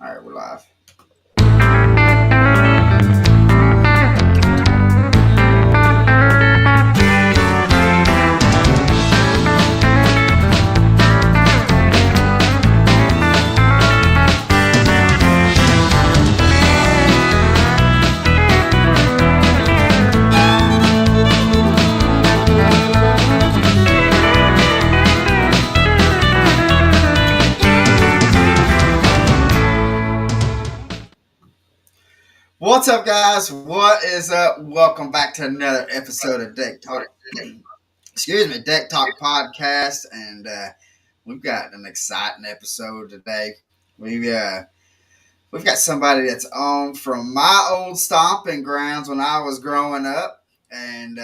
All right, we're live. What's up, guys? What is up? Welcome back to another episode of Deck Talk. Excuse me, Deck Talk podcast, and we've got an exciting episode today. We've got somebody that's on from my old stomping grounds when I was growing up, and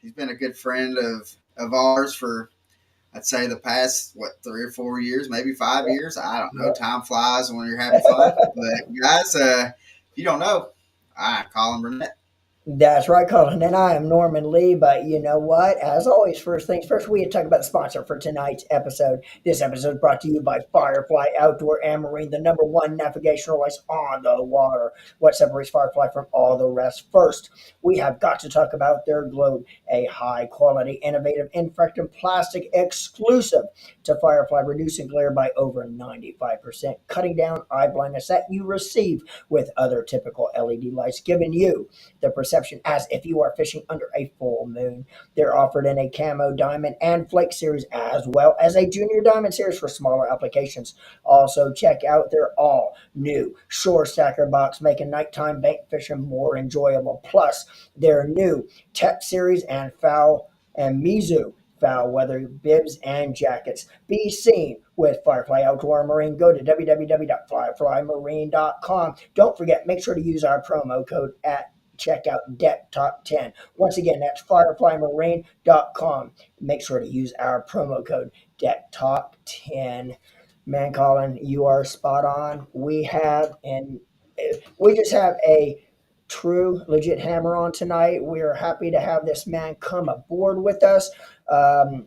he's been a good friend of ours for I'd say the past 3 or 4 years, maybe 5 years. I don't know. Time flies when you're having fun. But guys, if you don't know, I call him Burnett. That's right, Colin. And I am Norman Lee. But you know what? As always, first things first, we talk about the sponsor for tonight's episode. This episode is brought to you by Firefly Outdoor and Marine, the number one navigational device on the water. What separates Firefly from all the rest? First, we have got to talk about their globe, a high quality, innovative, infrared plastic exclusive to Firefly, reducing glare by over 95%, cutting down eye blindness that you receive with other typical LED lights, giving you the perception as if you are fishing under a full moon. They're offered in a camo, diamond, and flake series, as well as a junior diamond series for smaller applications. Also, check out their all new shore stacker box, making nighttime bait fishing more enjoyable. Plus, their new Tech series and foul and Mizu foul weather bibs and jackets. Be seen with Firefly Outdoor and Marine. Go to www.fireflymarine.com. Don't forget, make sure to use our promo code at checkout Deck Talk 10. Once again, that's fireflymarine.com. Make sure to use our promo code Deck Talk 10. Man, Colin, you are spot on. We just have a true legit hammer on tonight. We are happy to have this man come aboard with us.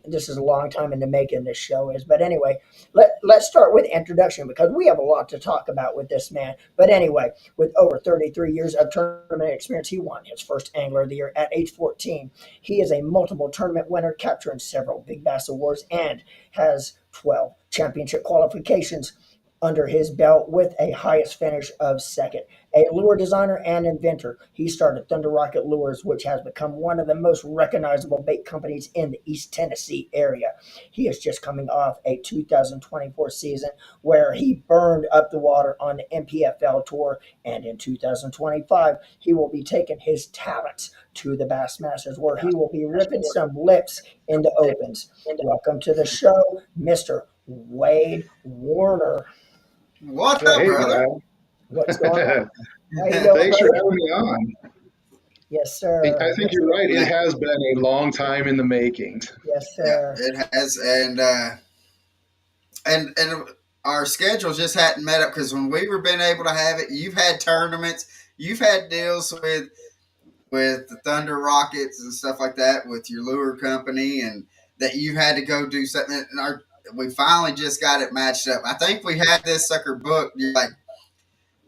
This is a long time in the making, this show is. But anyway, let's start with introduction because we have a lot to talk about with this man. But anyway, with over 33 years of tournament experience, he won his first Angler of the Year at age 14. He is a multiple tournament winner, capturing several Big Bass Awards, and has 12 championship qualifications under his belt with a highest finish of second. A lure designer and inventor, he started Thunder Rocket Lures, which has become one of the most recognizable bait companies in the East Tennessee area. He is just coming off a 2024 season where he burned up the water on the MPFL Tour, and in 2025, he will be taking his talents to the Bassmasters, where he will be ripping some lips in the opens. Welcome to the show, Mr. Wade Warner. What's up, brother? What's going on? Thanks for having me on. Yes, sir. I think you're right. It has been a long time in the making. Yes, sir. Yeah, it has, and our schedules just hadn't met up because when we were been able to have it, you've had tournaments, you've had deals with the Thunder Rockets and stuff like that with your lure company, and that you had to go do something. And we finally just got it matched up. I think we had this sucker booked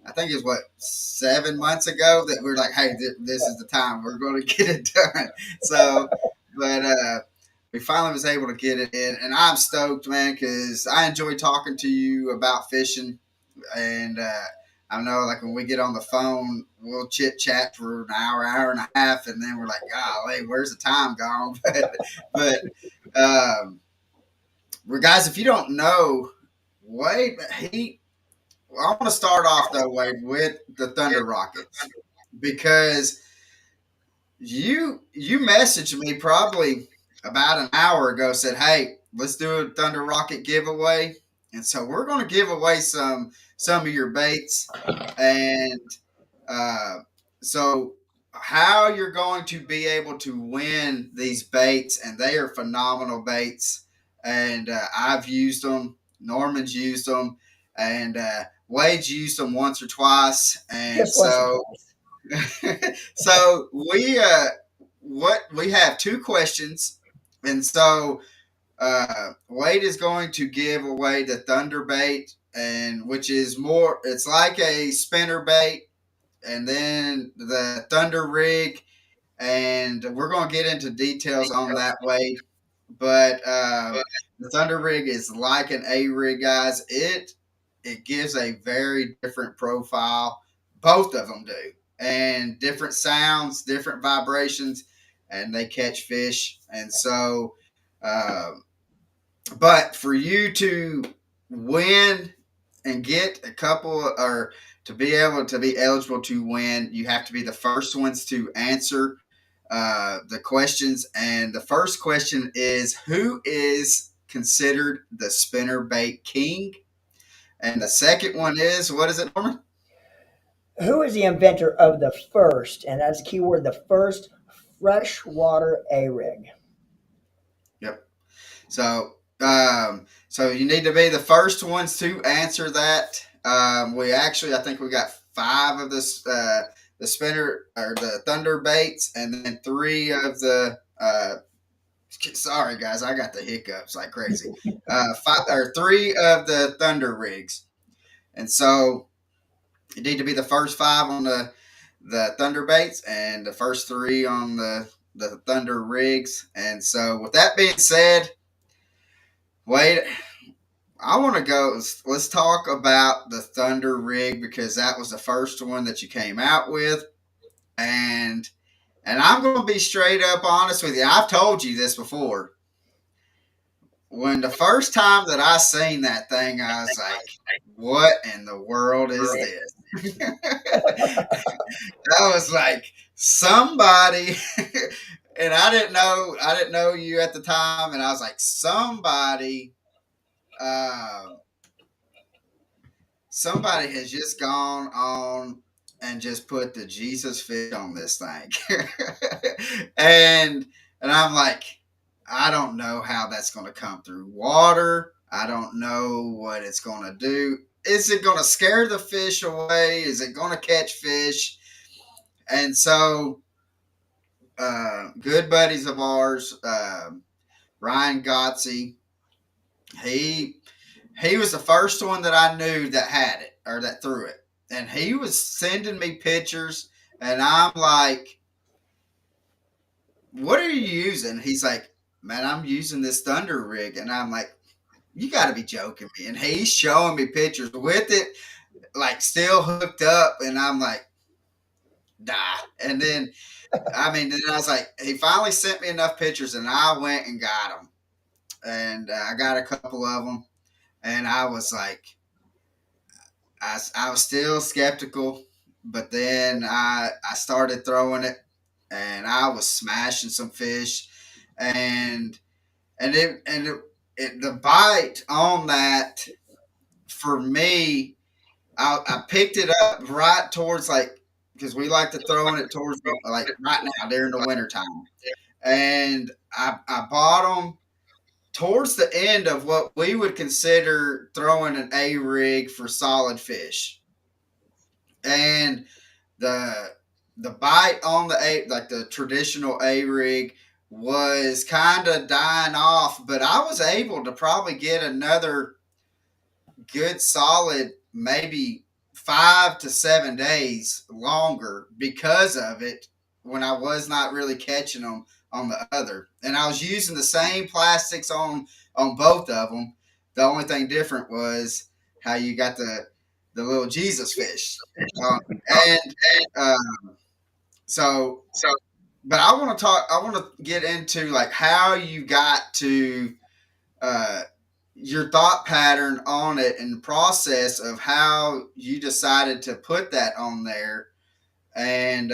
I think it was 7 months ago that we were like, hey, this is the time we're going to get it done. So, but we finally was able to get it in, and I'm stoked, man, because I enjoy talking to you about fishing, and I know like when we get on the phone, we'll chit chat for an hour and a half, and then we're like, golly, where's the time gone? but guys, if you don't know, Wade, I want to start off though, Wade, with the Thunder Rockets because you messaged me probably about an hour ago, said, "Hey, let's do a Thunder Rocket giveaway," and so we're going to give away some of your baits, and so how you're going to be able to win these baits, and they are phenomenal baits, and I've used them, Norman's used them, and Wade's used them once or twice, and Just once or so twice. so we have two questions, and so Wade is going to give away the Thunder bait and which is more. It's like a spinner bait, and then the thunder rig, and we're going to get into details on that way. But the thunder rig is like an A rig, guys. It gives a very different profile. Both of them do, and different sounds, different vibrations, and they catch fish. And so, um, but for you to win and get a couple, or to be able to be eligible to win, you have to be the first ones to answer the questions. And the first question is, who is considered the spinnerbait king? And the second one is, what is it, Norman? Who is the inventor of the first, and that's a key word, the first freshwater A rig? Yep. So you need to be the first ones to answer that. We actually, I think we got five of this, the spinner or the thunder baits, and then three of the. Sorry, guys, I got the hiccups like crazy. Five or three of the thunder rigs, and so you need to be the first five on the thunder baits and the first three on the thunder rigs. And so, with that being said, wait, I want to go. Let's talk about the Thunder rig because that was the first one that you came out with, and I'm going to be straight up honest with you. I've told you this before. When the first time that I seen that thing, I was like, "What in the world is this?" I was like, "Somebody," and I didn't know you at the time, and I was like, "Somebody." Um, Somebody has just gone on and just put the Jesus fish on this thing. and I'm like, I don't know how that's going to come through water. I don't know what it's going to do. Is it going to scare the fish away? Is it going to catch fish? And so, good buddies of ours, Ryan Gotsey, he he was the first one that I knew that had it or that threw it. And he was sending me pictures, and I'm like, "What are you using?" He's like, "Man, I'm using this Thunder rig." And I'm like, "You got to be joking me." And he's showing me pictures with it, like still hooked up. And I'm like, "Nah." And then, then I was like, he finally sent me enough pictures, and I went and got them. And I got a couple of them. And I was like, I was still skeptical, but then I started throwing it, and I was smashing some fish, and the bite on that for me, I picked it up right towards like because we like to throwing it towards like right now during the wintertime. And I bought them towards the end of what we would consider throwing an A rig for solid fish. And the the bite on the A, like the traditional A rig, was kind of dying off, but I was able to probably get another good solid maybe 5 to 7 days longer because of it when I was not really catching them on the other. And I was using the same plastics on both of them. The only thing different was how you got the little Jesus fish. And uh, so, but I want to talk. I want to get into like how you got to uh, your thought pattern on it and the process of how you decided to put that on there, and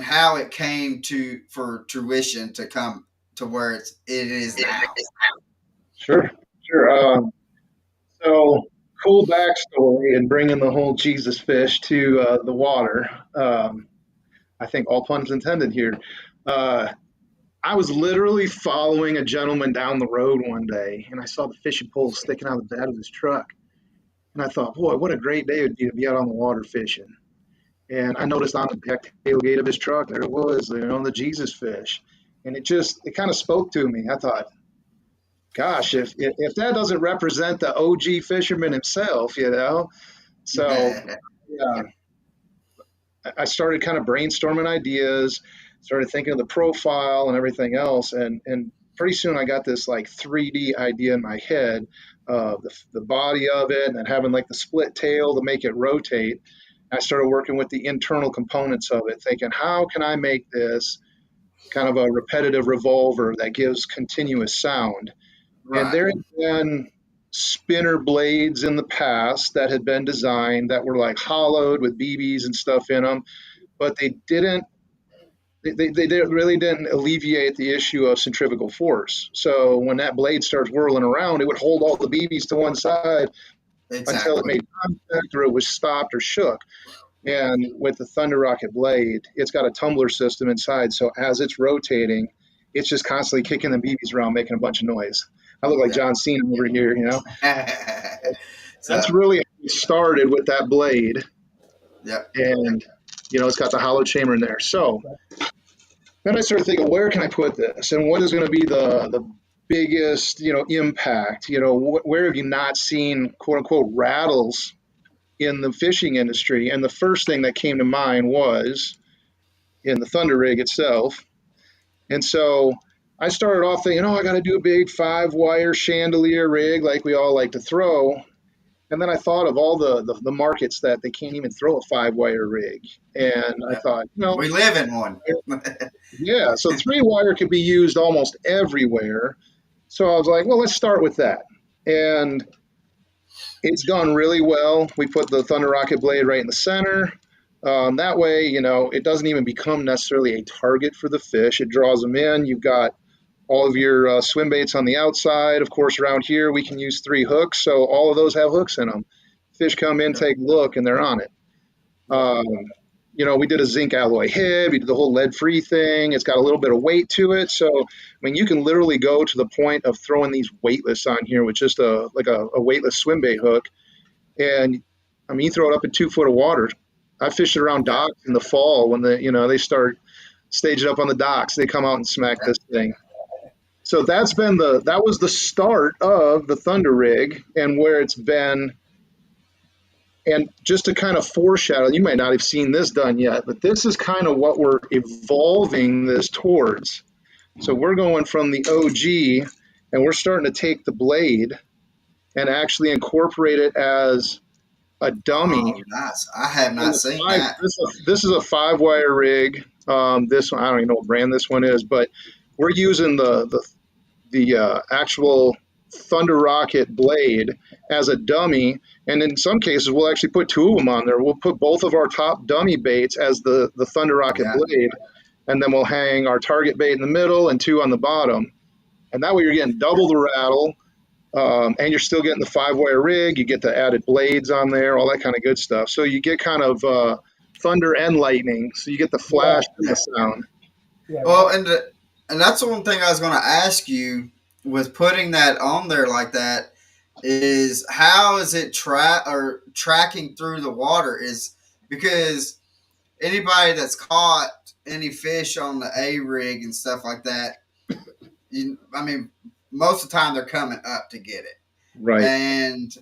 how it came to for fruition to come to where it is now. Sure, sure. So cool backstory and bringing the whole Jesus fish to the water. I think all puns intended here. Uh, I was literally following a gentleman down the road one day, and I saw the fishing pole sticking out of the bed of his truck. And I thought, boy, what a great day it would be to be out on the water fishing. And I noticed on the back tailgate of his truck, there it was, the Jesus fish. And it kind of spoke to me. I thought, gosh, if that doesn't represent the OG fisherman himself, So yeah, I started kind of brainstorming ideas, started thinking of the profile and everything else, and pretty soon I got this like 3D idea in my head of the body of it, and then having like the split tail to make it rotate. I started working with the internal components of it, thinking, how can I make this kind of a repetitive revolver that gives continuous sound? And Right. there had been spinner blades in the past that had been designed that were like hollowed with BBs and stuff in them, but they really didn't alleviate the issue of centrifugal force. So when that blade starts whirling around, it would hold all the BBs to one side until it Exactly. made contact or it was stopped or shook. And with the Thunder Rocket blade, it's got a tumbler system inside. So as it's rotating, it's just constantly kicking the BBs around, making a bunch of noise. I look like Yeah. John Cena over here. That's So, really how it started with that blade. yep. And, it's got the hollow chamber in there. So then I started thinking, where can I put this? And what is going to be the biggest, impact? Where have you not seen quote unquote rattles in the fishing industry? And the first thing that came to mind was in the Thunder rig itself. And so I started off thinking, I got to do a big 5 wire chandelier rig like we all like to throw. And then I thought of all the markets that they can't even throw a 5 wire rig. And I Yep. thought, We live in one. yeah, so 3 wire could be used almost everywhere. So I was like, well, let's start with that. And it's done really well. We put the Thunder Rocket blade right in the center. That way, it doesn't even become necessarily a target for the fish. It draws them in. You've got all of your swim baits on the outside. Of course, around here, we can use 3 hooks. So all of those have hooks in them. Fish come in, Yep. take a look, and they're on it. Yep. Um, we did a zinc alloy head. We did the whole lead-free thing. It's got a little bit of weight to it. So, I mean, you can literally go to the point of throwing these weightless on here with just a weightless swim bait hook. And, I mean, you throw it up in 2 foot of water. I fished it around Yeah. docks in the fall when they start staging up on the docks. They come out and smack Yeah. this thing. So that was the start of the Thunder rig and where it's been. And just to kind of foreshadow, you might not have seen this done yet, but this is kind of what we're evolving this towards. So we're going from the OG and we're starting to take the blade and actually incorporate it as a dummy. Oh, nice. I have And not the seen five, that. this is a 5 wire rig. This one, I don't even know what brand this one is, but we're using the actual Thunder Rocket blade as a dummy. And in some cases, we'll actually put 2 of them on there. We'll put both of our top dummy baits as the Thunder Rocket Yeah. blade, and then we'll hang our target bait in the middle and 2 on the bottom. And that way you're getting double the rattle, and you're still getting the 5 wire rig. You get the added blades on there, all that kind of good stuff. So you get kind of thunder and lightning. So you get the Yeah. flash and the Yeah. sound. Yeah. Well, and that's the one thing I was going to ask you with putting that on there like that is how is it tracking through the water is because anybody that's caught any fish on the A rig and stuff like that, I mean, most of the time they're coming up to get it. Right. And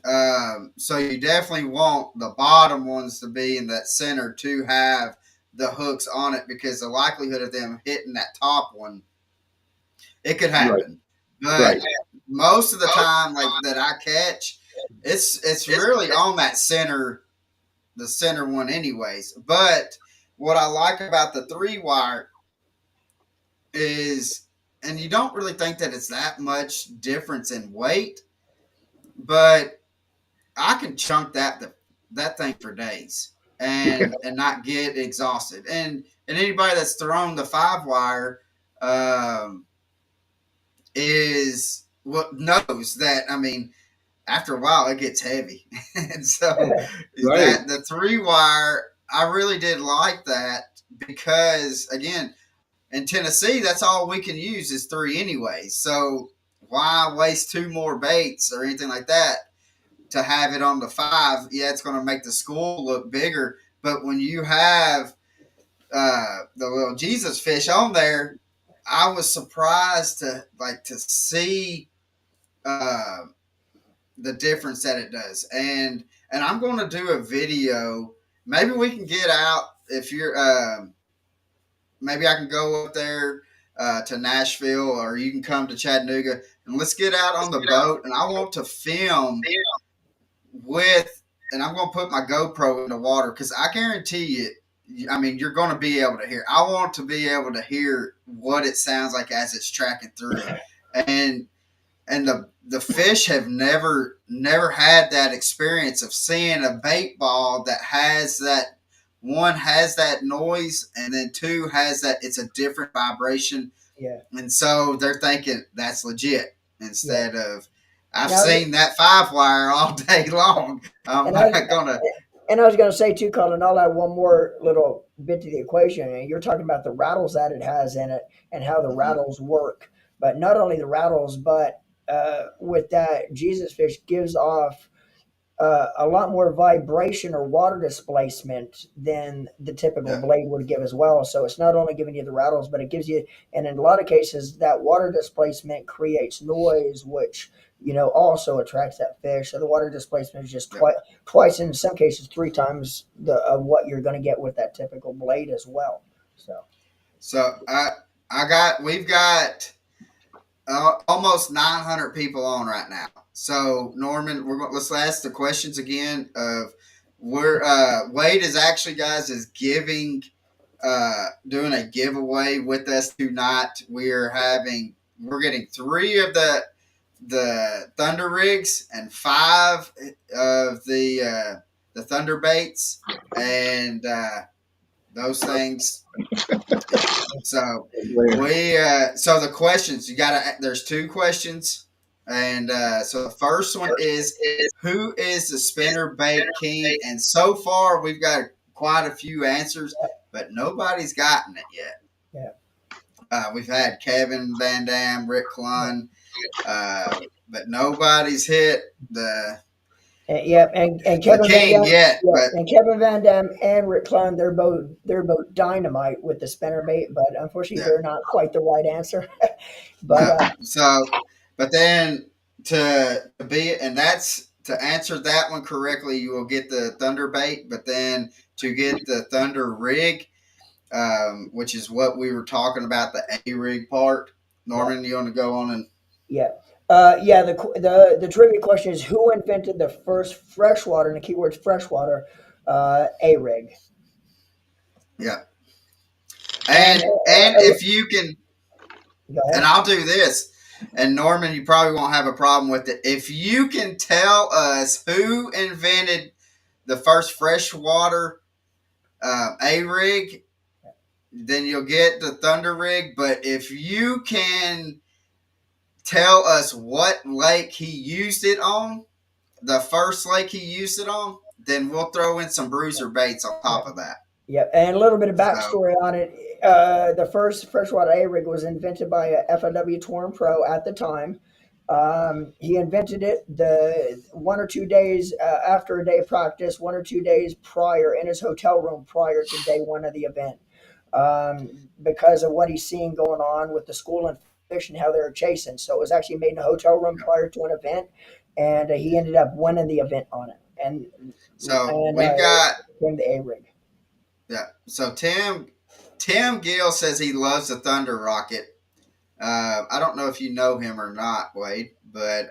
so you definitely want the bottom ones to be in that center to have the hooks on it because the likelihood of them hitting that top one, it could Right. happen. But Right. most of the time, like that I catch, it's really on that center, the center one, anyways. But what I like about the 3 wire is, and you don't really think that it's that much difference in weight, but I can chunk that thing for days and not get exhausted. And anybody that's thrown the 5 wire um, is what knows that. I mean, after a while, it gets heavy, and so Right. that the 3 wire, I really did like that because again, in Tennessee, that's all we can use is 3 anyway. So why waste 2 more baits or anything like that to have it on the 5? Yeah, it's going to make the school look bigger. But when you have the little Jesus fish on there, I was surprised to see uh, the difference that it does. And I'm going to do a video. Maybe we can get out if you're. Maybe I can go up there to Nashville, or you can come to Chattanooga, and let's get out on the boat. And I want to film with, and I'm going to put my GoPro in the water because I guarantee you. I mean, you're going to be able to hear. I want to be able to hear what it sounds like as it's tracking through, and the fish have never had that experience of seeing a bait ball that has that, one has that noise, and then two has that it's a different vibration, Yeah, and so they're thinking that's legit yeah. instead of I've Now, seen that five wire all day long. I'm and I not gonna. and I was going to say too, Colin. I'll add one more little bit to the equation. And you're talking about the rattles that it has in it and how the Mhm. rattles work. But not only the rattles, but with that, Jesus fish gives off a lot more vibration or water displacement than the typical Yeah. blade would give as well. So it's not only giving you the rattles, but it gives you, and in a lot of cases, that water displacement creates noise, which also attracts that fish. So the water displacement is just Yep. twice, in some cases, three times the of what you're going to get with that typical blade as well. So So I got we've got almost 900 people on right now. So Norman, let's ask the questions again. Of we're Wade is actually, guys, is giving doing a giveaway with us tonight. We're getting three of the Thunder rigs and five of the Thunder baits, and those things. Yeah. So so the questions you got to. There's two questions, and so the first one is, who is the spinner bait king? And so far we've got quite a few answers, but nobody's gotten it yet. yeah, We've had Kevin Van Dam, Rick yeah. Clunn, but nobody's hit Yep, and the Kevin Van king Dam, yet. yeah, But and Kevin Van Dam and Rick Klein, they're both dynamite with the spinnerbait, but unfortunately, yeah, they're not quite the right answer. But no. So, but then to be, and that's to answer that one correctly, you will get the thunder bait. But then to get the thunder rig, which is what we were talking about, the A rig part. yeah, Norman, you want to go on and yeah, yeah. The trivia question is who invented the first freshwater, and the keyword's freshwater, a rig, yeah, and and if you can, go and ahead. I'll do this. And Norman, you probably won't have a problem with it. If you can tell us who invented the first freshwater A rig, then you'll get the Thunder rig. But if you can tell us what lake he used it on, the first lake he used it on, then we'll throw in some bruiser baits on Yeah. top of that. Yep, and a little bit of So, backstory on it. The first freshwater A rig was invented by a FLW Touring Pro at the time. He invented it the 1 or 2 days after a day of practice, 1 or 2 days prior in his hotel room prior to day one of the event, because of what he's seeing going on with the school and fish and how they're chasing. So it was actually made in a hotel room yeah. prior to an event, and he ended up winning the event on it, and So and we've got, became the A rig. yeah. So Tim Gill says he loves the Thunder Rocket. I don't know if you know him or not, Wade, but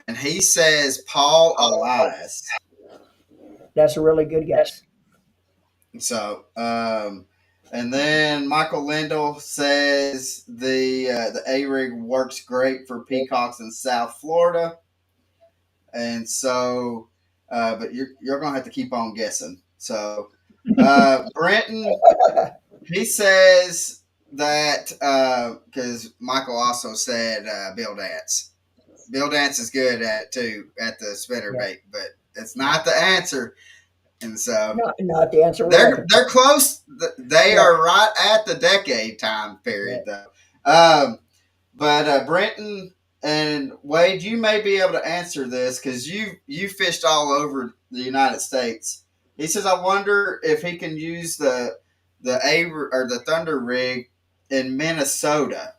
and he says Paul Elias. That's a really good guess. So, and then Michael Lindell says the A rig works great for peacocks in South Florida, and so, but you're gonna have to keep on guessing. So, Brenton, he says that because Michael also said Bill Dance. Bill Dance is good at it too at the spinner Yeah, bait, but it's not the answer. And so not the answer we're looking they're for. close. They Yeah, are right at the decade time yeah, period though. Um, but Brenton and Wade, you may be able to answer this because you fished all over the United States. He says, I wonder if he can use the A or the Thunder rig in Minnesota.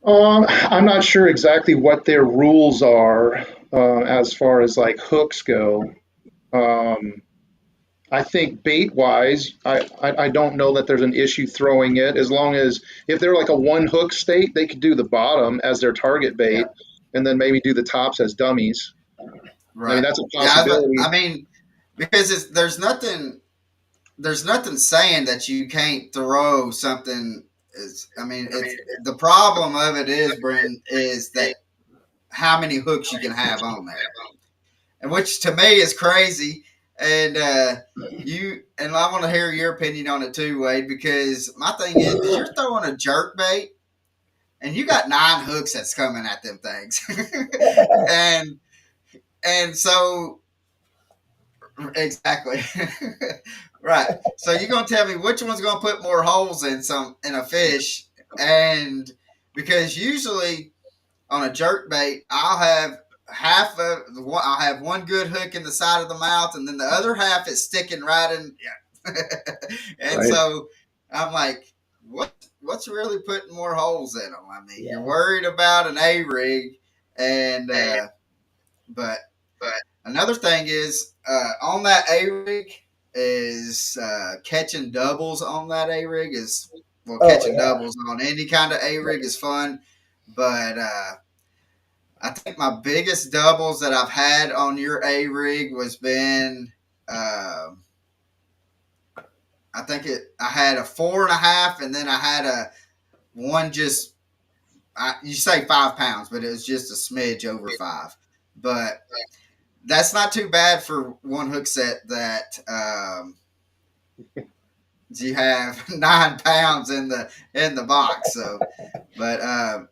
I'm not sure exactly what their rules are as far as like hooks go. Um, I think bait wise, I don't know that there's an issue throwing it as long as if they're like a one hook state, they could do the bottom as their target Yeah, bait and then maybe do the tops as dummies. I mean, right. that's a Yeah, possibility. I mean, because there's nothing saying that you can't throw something. Is I mean, it's the problem of it is, Brent, is that how many hooks you can have on there, and which to me is crazy. And I want to hear your opinion on it too, Wade, because my thing is you're throwing a jerk bait and you got nine hooks that's coming at them things, and so exactly. Right. So you're gonna tell me which one's gonna put more holes in a fish, and because usually on a jerk bait, I'll have half of the one. I'll have one good hook in the side of the mouth, and then the other half is sticking right in. Yeah. And Right. so I'm like, what's really putting more holes in them? I mean, you're Yeah. worried about an A rig, and but another thing is on that A rig is catching doubles on that A rig is well Oh catching yeah. doubles on any kind of A rig is fun, but I think my biggest doubles that I've had on your A rig was been uh, I had a 4.5 and then I had a one just you say 5 pounds, but it was just a smidge over five, but that's not too bad for one hook set that you have 9 pounds in the box. So, but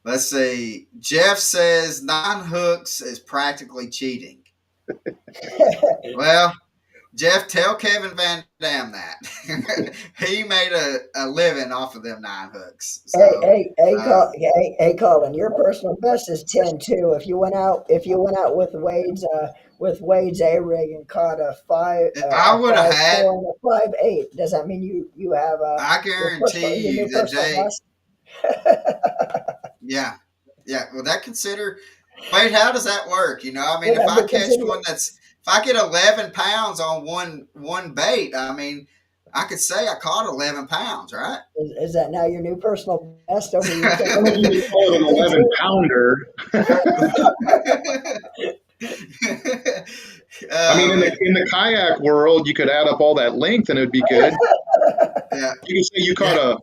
let's see. Jeff says 9 hooks is practically cheating. Well, Jeff, tell Kevin Van Dam that he made a living off of them 9 hooks. Hey, So, hey, hey, uh, hey, Colin, your personal best is 10 too. If you went out with Wade's A rig and caught if I a would have 5.4 had, and a 5.8, does that mean you have I your guarantee new you that personal Jay, best? yeah, yeah. Well, that consider. Wait, how does that work? I mean, Would if that I be catch considered? one that's if I get 11 pounds on one bait, I mean, I could say I caught 11 pounds, right? Is that now your new personal best over your I don't know if you would call it an 11 10 pounder. I mean, Oh, in the kayak world, you could add up all that length and it would be good. yeah, You could say yeah,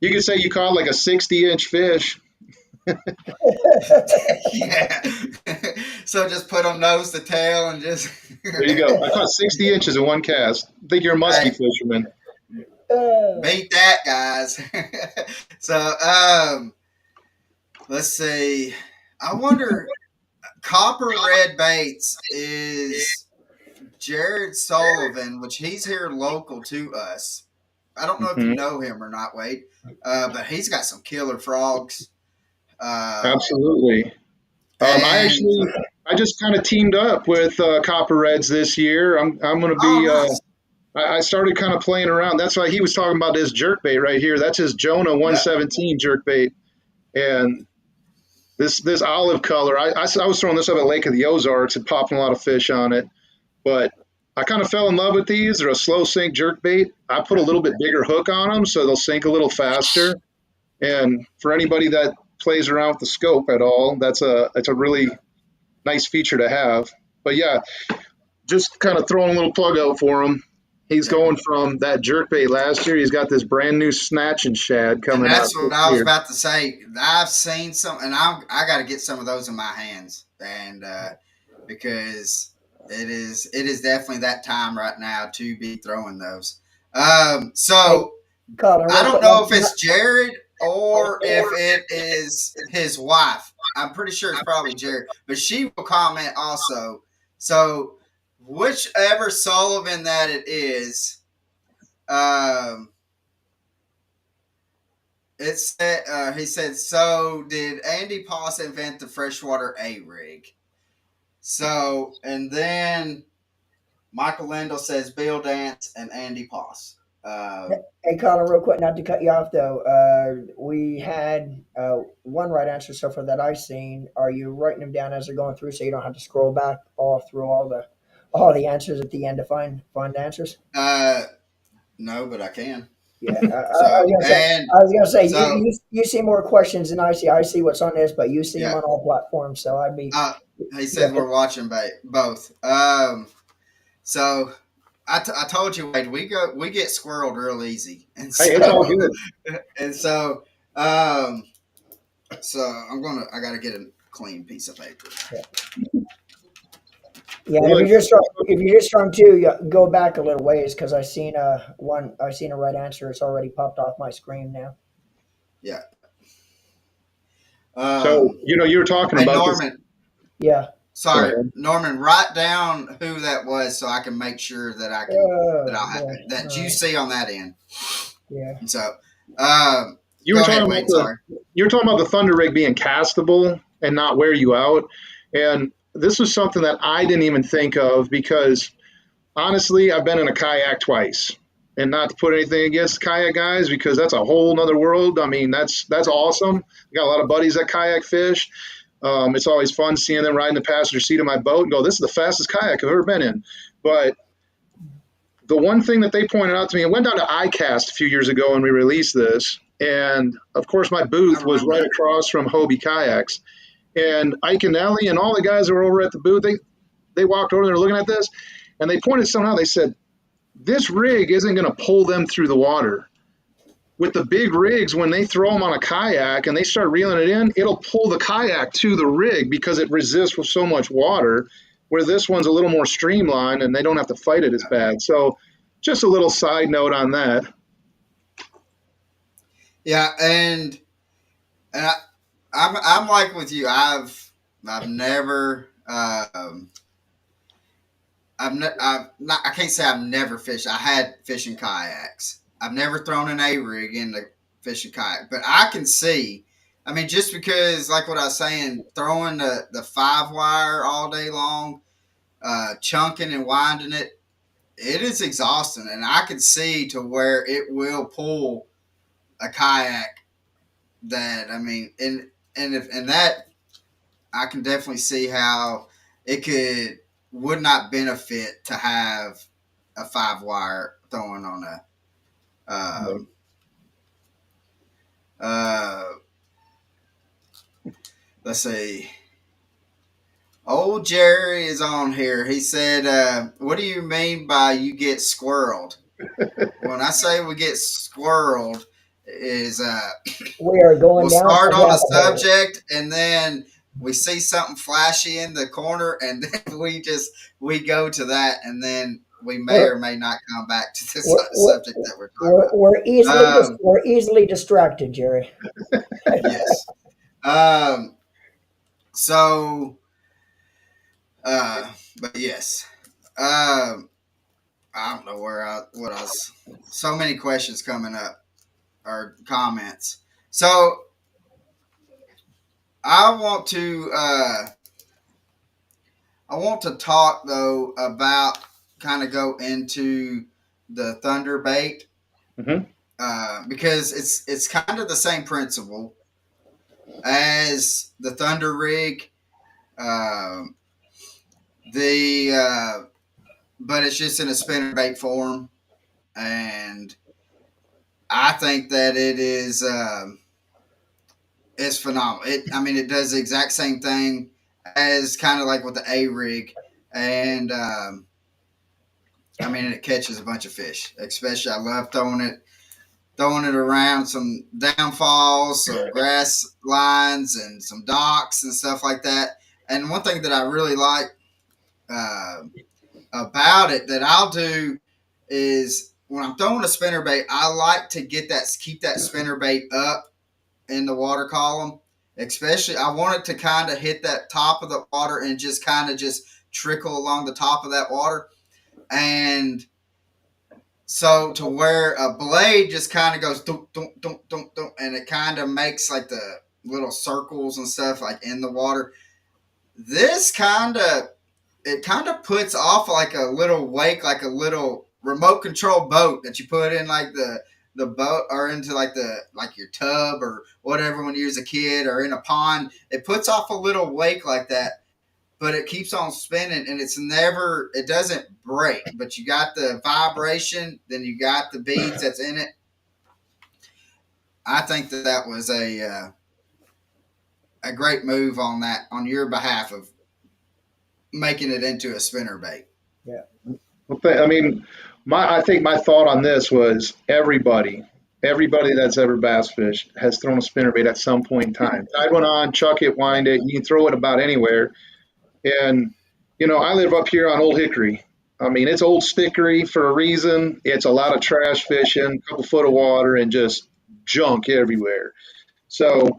you could say you caught like a 60-inch fish. yeah. So just put them nose to tail and just There you go. I caught 60 inches in one cast. I think you're a muskie hey, fisherman. uh, beat that, guys. So let's see. I wonder. Copper Red Baits is Jared Sullivan, which he's here local to us. I don't know if you Hmm. know him or not, Wade, but he's got some killer frogs. Um, Absolutely. and I just kind of teamed up with Copper Reds this year. I'm going to oh, be. nice. I started kind of playing around. That's why he was talking about this jerk bait right here. That's his Jonah Yep. 117 jerk bait, and this olive color. I was throwing this up at Lake of the Ozarks and popping a lot of fish on it, but I kind of fell in love with these. They're a slow sink jerk bait. I put a little bit bigger hook on them so they'll sink a little faster. And for anybody that plays around with the scope at all, that's a really nice feature to have. But yeah, just kind of throwing a little plug out for him. He's Yeah. going from that jerkbait last year. He's got this brand new snatch and shad And coming out that's what this I was year. about to say. I've seen some, and I got to get some of those in my hands, and because it is definitely that time right now to be throwing those. hey, So Colin, I real don't quick. know if it's Jared or if it is his wife. I'm pretty sure it's probably Jared, but she will comment also. So whichever Sullivan that it is, um, it said he said. So did Andy Poss invent the freshwater A rig? So and then Michael Lindell says Bill Dance and Andy Poss. Um, Hey, Colin, real quick, not to cut you off though. We had one right answer so far that I've seen. Are you writing them down as they're going through so you don't have to scroll back all through all the answers at the end to find answers? uh, no, but I can. Yeah, So and I was gonna say so you see more questions than I see. I see what's on this, but you see them yeah. on all platforms. So I'd be He yeah. said we're watching both. So I told you, Wade, we get squirreled real easy, and Hey, it's all so good. and so um, so I gotta get a clean piece of paper. Yeah, and Well, if you're just trying to go back a little ways because I seen a right answer. It's already popped off my screen now. Yeah. so Um, you were talking hey about this. Norman, Yeah. Go sorry, ahead. Norman, write down who that was so I can make sure that Oh boy. that All you right. see on that end. Yeah. And so, You were go talking ahead, about Wade. Sorry. the Thunder rig being castable and not wear you out, and this was something that I didn't even think of because honestly, I've been in a kayak twice, and not to put anything against kayak guys because that's a whole nother world. I mean, that's awesome. I got a lot of buddies that kayak fish. It's always fun seeing them ride in the passenger seat of my boat and go, "This is the fastest kayak I've ever been in." But the one thing that they pointed out to me, I went down to ICAST a few years ago when we released this, and of course my I booth was remember right that. across from Hobie Kayaks, and Ike and Ellie and all the guys that were over at the booth, they walked over, they were looking at this, and they pointed somehow. They said, "This rig isn't going to pull them through the water." With the big rigs, when they throw them on a kayak and they start reeling it in, it'll pull the kayak to the rig because it resists with so much water. Where this one's a little more streamlined and they don't have to fight it as bad. So, just a little side note on that. Yeah, and I'm like with you. I've never I've not I can't say I've never fished. I had fishing kayaks. I've never thrown an A rig in the fishing kayak, but I can see. I mean, just because like what I was saying, throwing the 5 wire all day long, chunking and winding it, it is exhausting, and I can see to where it will pull a kayak. That I mean, and that I can definitely see how it could would not benefit to have a 5 wire throwing on a uh let's see. Old Jerry is on here. He said, "What do you mean by you get squirreled?" When I say we get squirreled, is We are we'll going down start a on a rabbit hole. subject and then we see something flashy in the corner and then we go to that and then we may We're or may not come back to the we're we're, subject that we're talking about. we're easily distracted, Jerry. Yes. Um, so, but yes. Um, I don't know what I was. So many questions coming up or comments. So I want to talk though about kind of go into the thunder bait Mm-hmm. because it's kind of the same principle as the thunder rig. Um, the but it's just in a spinner bait form, and I think that it is it's phenomenal. I mean, it does the exact same thing as kind of like with the A rig, and I mean, it catches a bunch of fish. Especially, I love throwing it around some downfalls, some grass lines, and some docks and stuff like that. And one thing that I really like uh, about it that I'll do is when I'm throwing a spinner bait, I like to keep that spinner bait up in the water column. Especially, I want it to kind of hit that top of the water and just kind of just trickle along the top of that water. And so to where a blade just kind of goes dunk, dunk, dunk, dunk, dunk, and it kind of makes like the little circles and stuff like in the water. This kind of it kind of puts off like a little wake, like a little remote control boat that you put in like the boat or into like the like your tub or whatever when you was a kid or in a pond. It puts off a little wake like that, but it keeps on spinning and it doesn't break. But you got the vibration, then you got the beads that's in it. I think that that was a great move on that on your behalf of making it into a spinner bait. Yeah. Well, I mean, I think my thought on this was everybody that's ever bass fished has thrown a spinnerbait at some point in time. Tide one on, chuck it, Yeah. wind it. You can throw it about anywhere. And I live up here on Old Hickory. I mean, it's old stickery for a reason. It's a lot of trash fishing, a couple foot of water, and just junk everywhere. So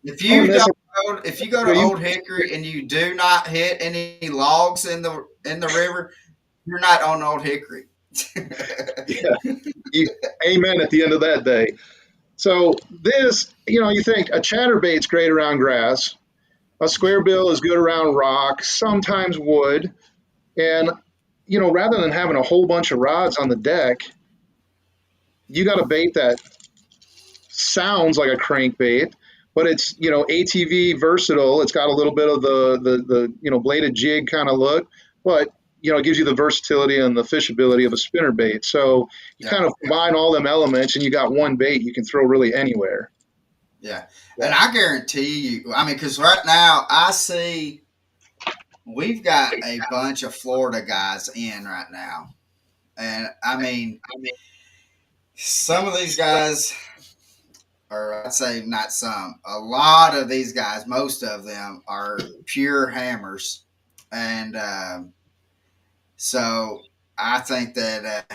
If throwing you this, don't, if you go to you, Old Hickory and you do not hit any logs in the river, you're not on Old Hickory. yeah, you, amen at the end of that day. So this, you think a chatterbait's great around grass. A square bill is good around rock, sometimes wood. And, rather than having a whole bunch of rods on the deck, you got a bait that sounds like a crankbait, but it's, ATV versatile. It's got a little bit of the bladed jig kind of look, but, it gives you the versatility and the fishability of a spinner bait. So you Yeah, kind of combine all them elements and you got one bait you can throw really anywhere. yeah, and Yeah. I guarantee you. I mean, because right now I see we've got a bunch of Florida guys in right now, and I mean, some of these guys, or I'd say not some, a lot of these guys, most of them are pure hammers, and so I think that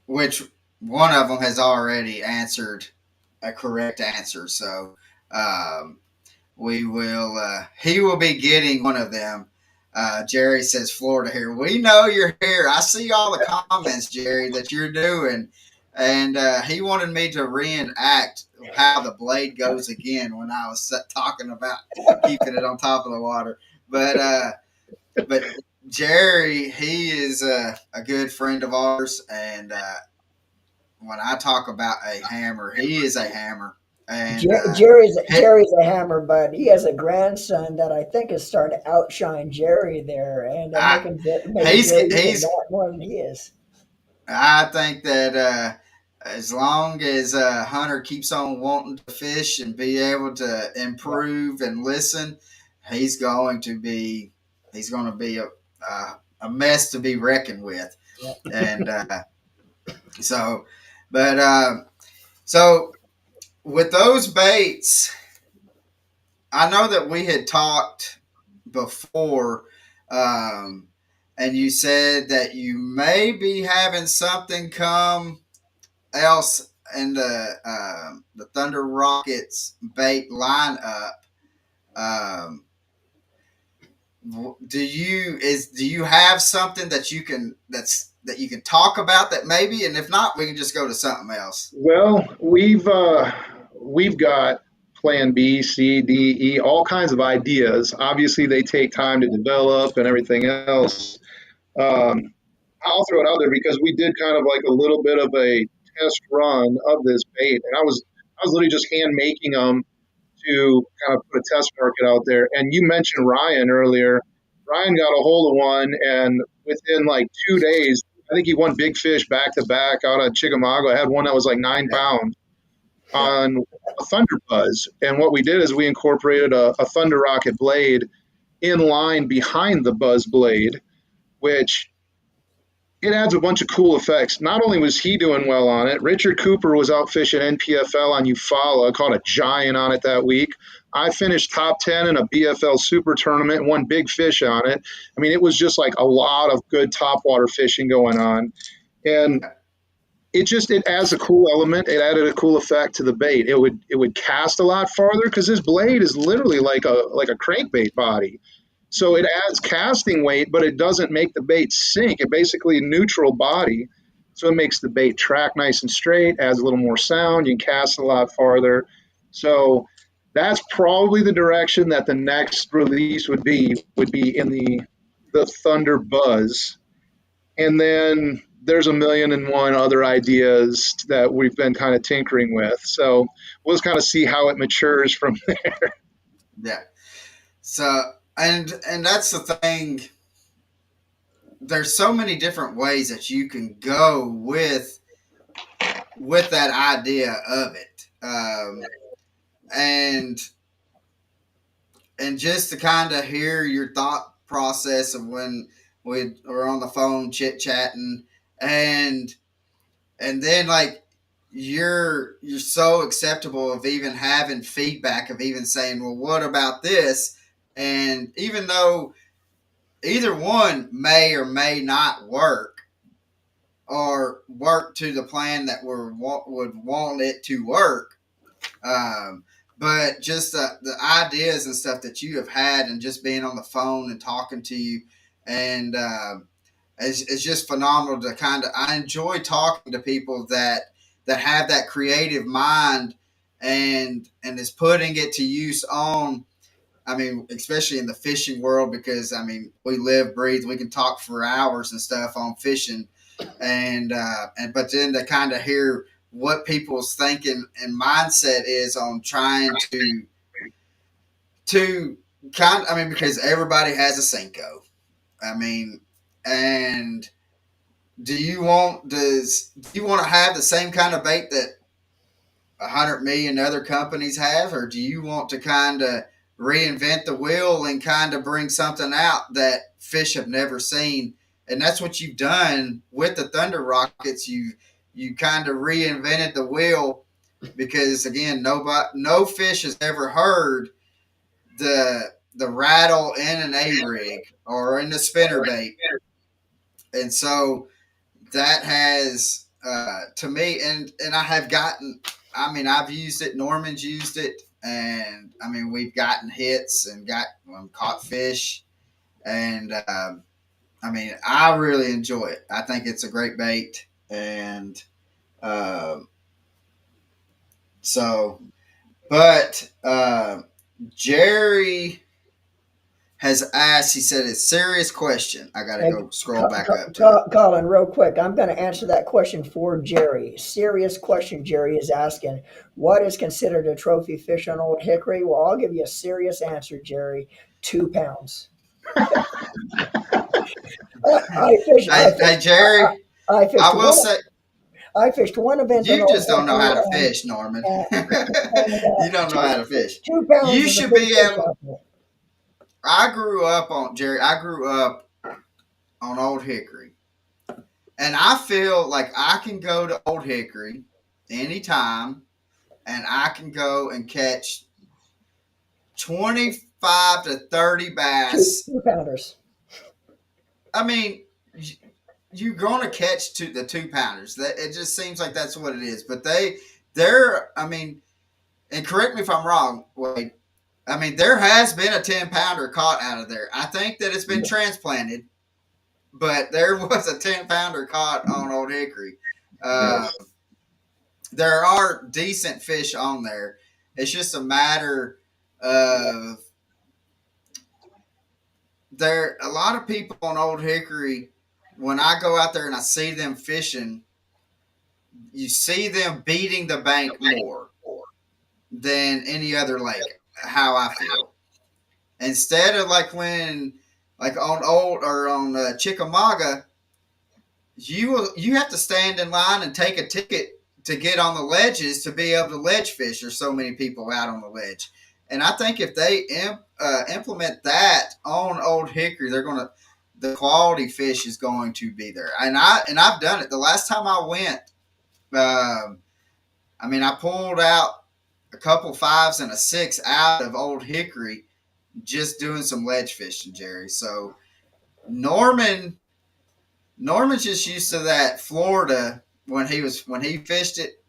which one of them has already answered a correct answer. So um, we will. He will be getting one of them. Jerry says Florida here. We know you're here. I see all the comments, Jerry, that you're doing. And he wanted me to reenact how the blade goes again when I was talking about keeping it on top of the water. But but Jerry, he is a good friend of ours, and when I talk about a hammer, he is a hammer. And Jerry's a hammer, but he has a grandson that I think is starting to outshine Jerry there, and I, making Jerry even he's that more than he is. I think that as long as Hunter keeps on wanting to fish and be able to Yeah, improve and listen, he's going to be a mess to be reckoned with. yeah. And so, but so with those baits, I know that we had talked before, um, and you said that you may be having something come else in the Thunder Rockets bait lineup. Um, do you have something that that you can talk about that maybe, and if not, we can just go to something else. Well, we've got plan B, C, D, E, all kinds of ideas. Obviously, they take time to develop and everything else. Um, I'll throw it out there because we did kind of like a little bit of a test run of this bait, and I was literally just hand making them to kind of put a test market out there. And you mentioned Ryan earlier. Ryan got a hold of one, and within like 2 days, I think he won big fish back to back out of Chickamauga. I had one that was like nine Yeah, pounds yeah, on a Thunder Buzz. And what we did is we incorporated a Thunder Rocket blade in line behind the Buzz blade, which it adds a bunch of cool effects. Not only was he doing well on it, Richard Cooper was out fishing NPFL on Eufaula, caught a giant on it that week. I finished top 10 in a BFL super tournament, won big fish on it. I mean, it was just like a lot of good topwater fishing going on. And yeah, it adds a cool element. It added a cool effect to the bait. It would cast a lot farther because this blade is literally like a crankbait body. So it adds casting weight, but it doesn't make the bait sink. It basically neutral body. So it makes the bait track nice and straight, adds a little more sound. You can cast a lot farther. So that's probably the direction that the next release would be in the Thunder Buzz. And then there's a million and one other ideas that we've been kind of tinkering with. So we'll just kind of see how it matures from Yeah. So and that's the thing. There's so many different ways that you can go with that idea of it, and and just to kind of hear your thought process of when we were on the phone chit chatting, and and then like you're so acceptable of even having feedback of even saying, well, what about this? And even though either one may or may not work or work to the plan that would want it to work, um, but just the ideas and stuff that you have had, and just being on the phone and talking to you, and it's just phenomenal to kind of. I enjoy talking to people that have that creative mind, and is putting it to use on. I mean, especially in the fishing world, because I mean, we live, breathe, we can talk for hours and stuff on fishing, and but then to kind of hear what people's thinking and mindset is on trying to I mean, because everybody has a Cinco. I mean, and do you want to have the same kind of bait that 100 million other companies have, or do you want to kind of reinvent the wheel and kind of bring something out that fish have never seen? And that's what you've done with the Thunder Rockets. You kind of reinvented the wheel, because again, no fish has ever heard the rattle in an A rig or in the spinner bait, and so that has to me, and I have gotten. I mean, I've used it. Norman's used it, and I mean, we've gotten hits and got caught fish, and I mean, I really enjoy it. I think it's a great bait, and um, so, but Jerry has asked. He said, "It's a serious question." I got to Hey, go scroll back up to it. Colin, real quick, I'm going to answer that question for Jerry. Serious question. Jerry is asking, what is considered a trophy fish on Old Hickory? Well, I'll give you a serious answer, Jerry. 2 pounds. I fish. I Hey, fished. Jerry, I fished I will one. say I fished one event on you Old just don't know Hickory, how to fish, Norman. and, You don't know two, how to fish. 2 pounds You is a should big be fish able. out there. I grew up on Jerry. I grew up on Old Hickory, and I feel like I can go to Old Hickory anytime, and I can go and catch 25 to 30 Two bass. 2 pounders. I mean, you're going to catch the 2 pounders. That it just seems like that's what it is. But they're. I mean, and correct me if I'm wrong. Wade. I mean, there has been a 10 pounder caught out of there. I think that it's been transplanted, but there was a 10 pounder caught on Old Hickory. Uh, Yes. there are decent fish on there. It's just a matter of there. A lot of people on Old Hickory, when I go out there and I see them fishing, you see them beating the bank more than any other lake. How I feel. Instead of like when, like on old or on Chickamauga, you have to stand in line and take a ticket to get on the ledges to be able to ledge fish. There's so many people out on the ledge, and I think if they implement that on Old Hickory, they're gonna the quality fish is going to be there. I've done it. The last time I went, um, I mean, I pulled out a couple fives and a six out of Old Hickory just doing some ledge fishing, Jerry. So Norman Norman's just used to that Florida when he fished it,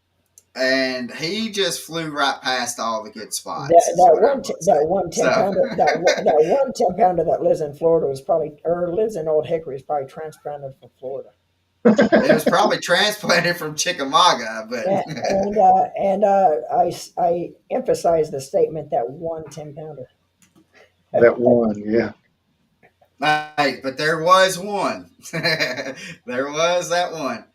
and he just flew right past all the good spots. Is what I will say. That one ten So pounder that one 10 pounder that lives in Florida was probably or lives in Old Hickory is probably transplanted from Florida. it was probably transplanted from Chickamauga, but I emphasize the statement that one 10 pounder. That one, yeah. Right, but there was one. There was that one.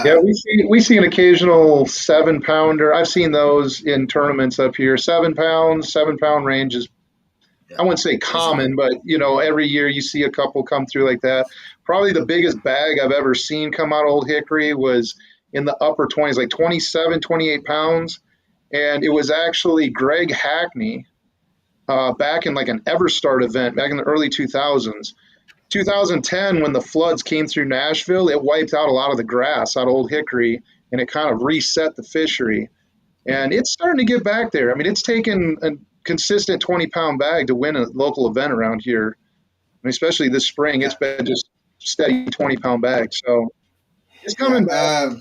Yeah, Uh, we see an occasional 7 pounder. I've seen those in tournaments up here. 7 pounds, 7 pound range is, yeah, I wouldn't say it's common, but every year you see a couple come through like that. Probably the biggest bag I've ever seen come out of Old Hickory was in the upper 20s, like 27, 28 pounds. And it was actually Greg Hackney back in like an Everstart event back in the early 2000s. 2010, when the floods came through Nashville, it wiped out a lot of the grass out of Old Hickory and it kind of reset the fishery. And it's starting to get back there. I mean, it's taken a consistent 20-pound bag to win a local event around here. I mean, especially this spring, it's yeah, been just steady 20-pound bag. So it's yeah. coming back.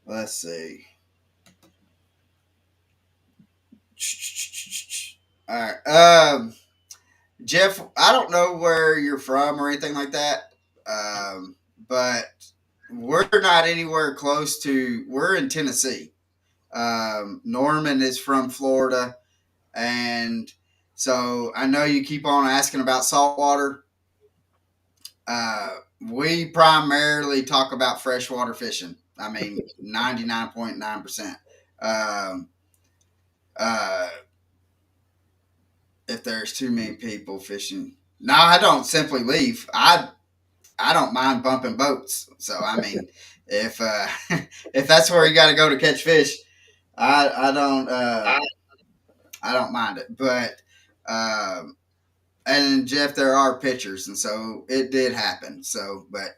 Let's see. All right. Jeff, I don't know where you're from or anything like that, but we're not anywhere close to. We're in Tennessee. Norman is from Florida, and so I know you keep on asking about saltwater. Uh, we primarily talk about freshwater fishing. I mean, 99.9%. Um, uh, if there's too many people fishing, no, I don't simply leave. I don't mind bumping boats. So I mean, if if that's where you got to go to catch fish, I don't I don't mind it. But and Jeff, there are pictures, and so it did happen. So, but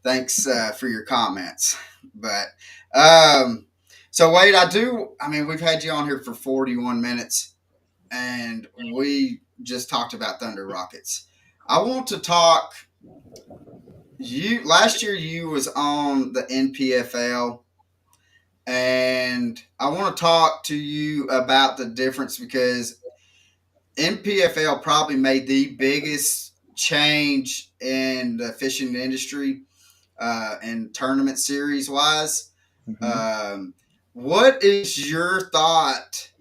thanks for your comments. But so Wade, I do. I mean, we've had you on here for 41 minutes, and we just talked about Thunder Rockets. I want to talk. You last year you was on the NPFL, and I want to talk to you about the difference because NPFL probably made the biggest change in the fishing industry and tournament series wise. Mhm. Um, what is your thought?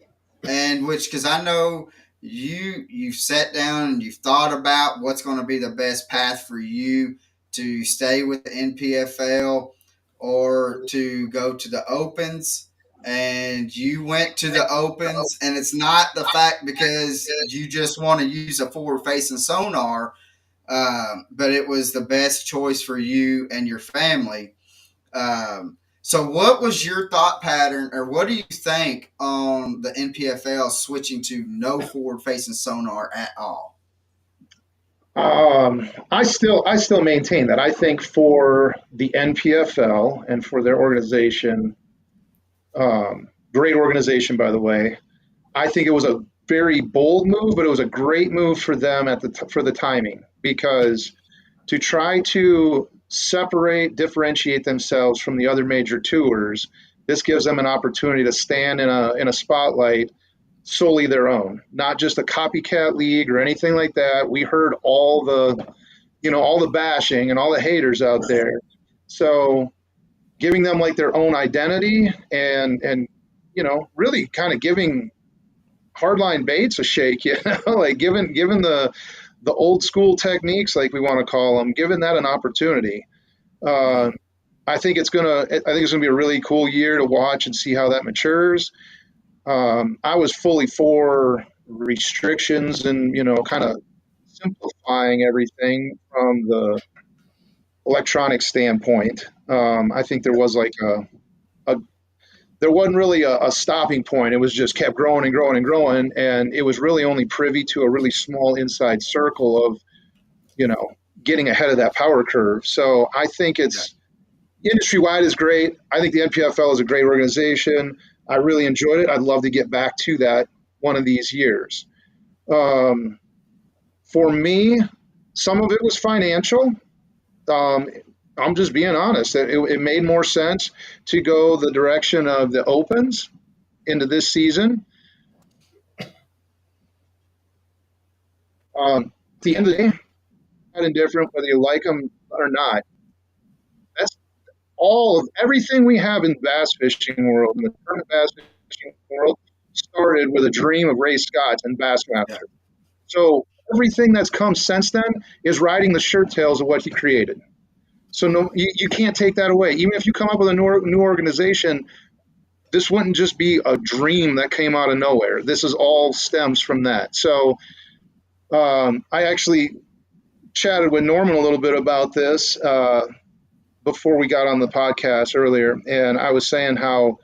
And which, because I know you've sat down and you've thought about what's going to be the best path for you to stay with the NPFL or to go to the opens, and you went to the opens, and it's not the fact because you just want to use a forward facing sonar, but it was the best choice for you and your family. So, what was your thought pattern, or what do you think on the NPFL switching to no forward-facing sonar at all? I still maintain that. I think for the NPFL and for their organization, great organization, by the way. I think it was a very bold move, but it was a great move for them for the timing because to try to separate, differentiate themselves from the other major tours, this gives them an opportunity to stand in a spotlight solely their own, not just a copycat league or anything like that. We heard all the bashing and all the haters out there. So giving them like their own identity and really kind of giving hardline baits a shake, like given the old school techniques, like we want to call them, giving that an opportunity. Uh, Mm-hmm. I think it's gonna be a really cool year to watch and see how that matures. I was fully for restrictions and kind of simplifying everything from the electronic standpoint. I think there was like a there wasn't really a stopping point. It was just kept growing and growing and growing, and it was really only privy to a really small inside circle of you know getting ahead of that power curve. So I think Yeah. it's industry wide is great. I think the NPFL is a great organization. I really enjoyed it. I'd love to get back to that one of these years. Um, for me, some of it was financial. Um, I'm just being honest. It made more sense to go the direction of the opens into this season. At the end of the day, not indifferent whether you like them or not. That's all of everything we have in the bass fishing world, in the tournament bass fishing world, started with a dream of Ray Scott and Yeah. Bassmaster. So everything that's come since then is riding the shirt tails of what he created. So no, you can't take that away. Even if you come up with a new organization, this wouldn't just be a dream that came out of nowhere. This is all stems from that. So I actually chatted with Norman a little bit about this before we got on the podcast earlier, and I was saying how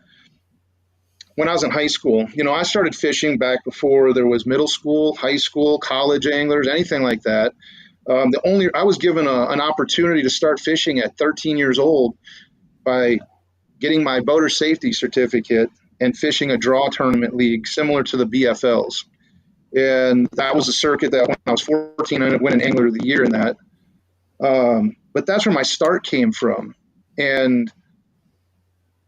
when I was in high school, I started fishing back before there was middle school, high school, college anglers, anything like that. The only I was given an opportunity to start fishing at 13 years old by getting my boater safety certificate and fishing a draw tournament league similar to the BFLs. And that was a circuit that when I was 14, I ended up winning Angler of the Year in that. But that's where my start came from. And,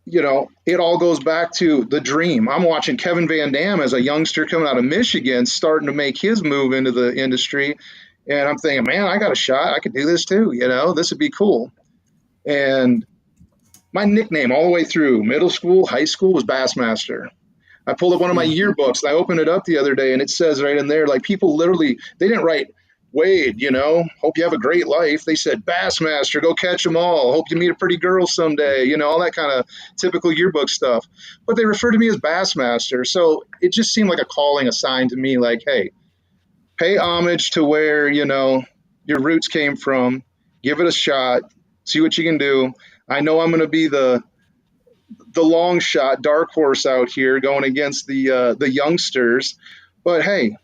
it all goes back to the dream. I'm watching Kevin Van Dam as a youngster coming out of Michigan, starting to make his move into the industry. And I'm thinking, man, I got a shot. I could do this too. This would be cool. And my nickname all the way through middle school, high school was Bassmaster. I pulled up one of my yearbooks and I opened it up the other day and it says right in there, like people literally, they didn't write Wade, hope you have a great life. They said Bassmaster, go catch them all. Hope you meet a pretty girl someday, all that kind of typical yearbook stuff. But they refer to me as Bassmaster. So it just seemed like a calling, a sign to me like, hey, pay homage to where, your roots came from. Give it a shot. See what you can do. I know I'm going to be the long shot dark horse out here going against the youngsters. But hey,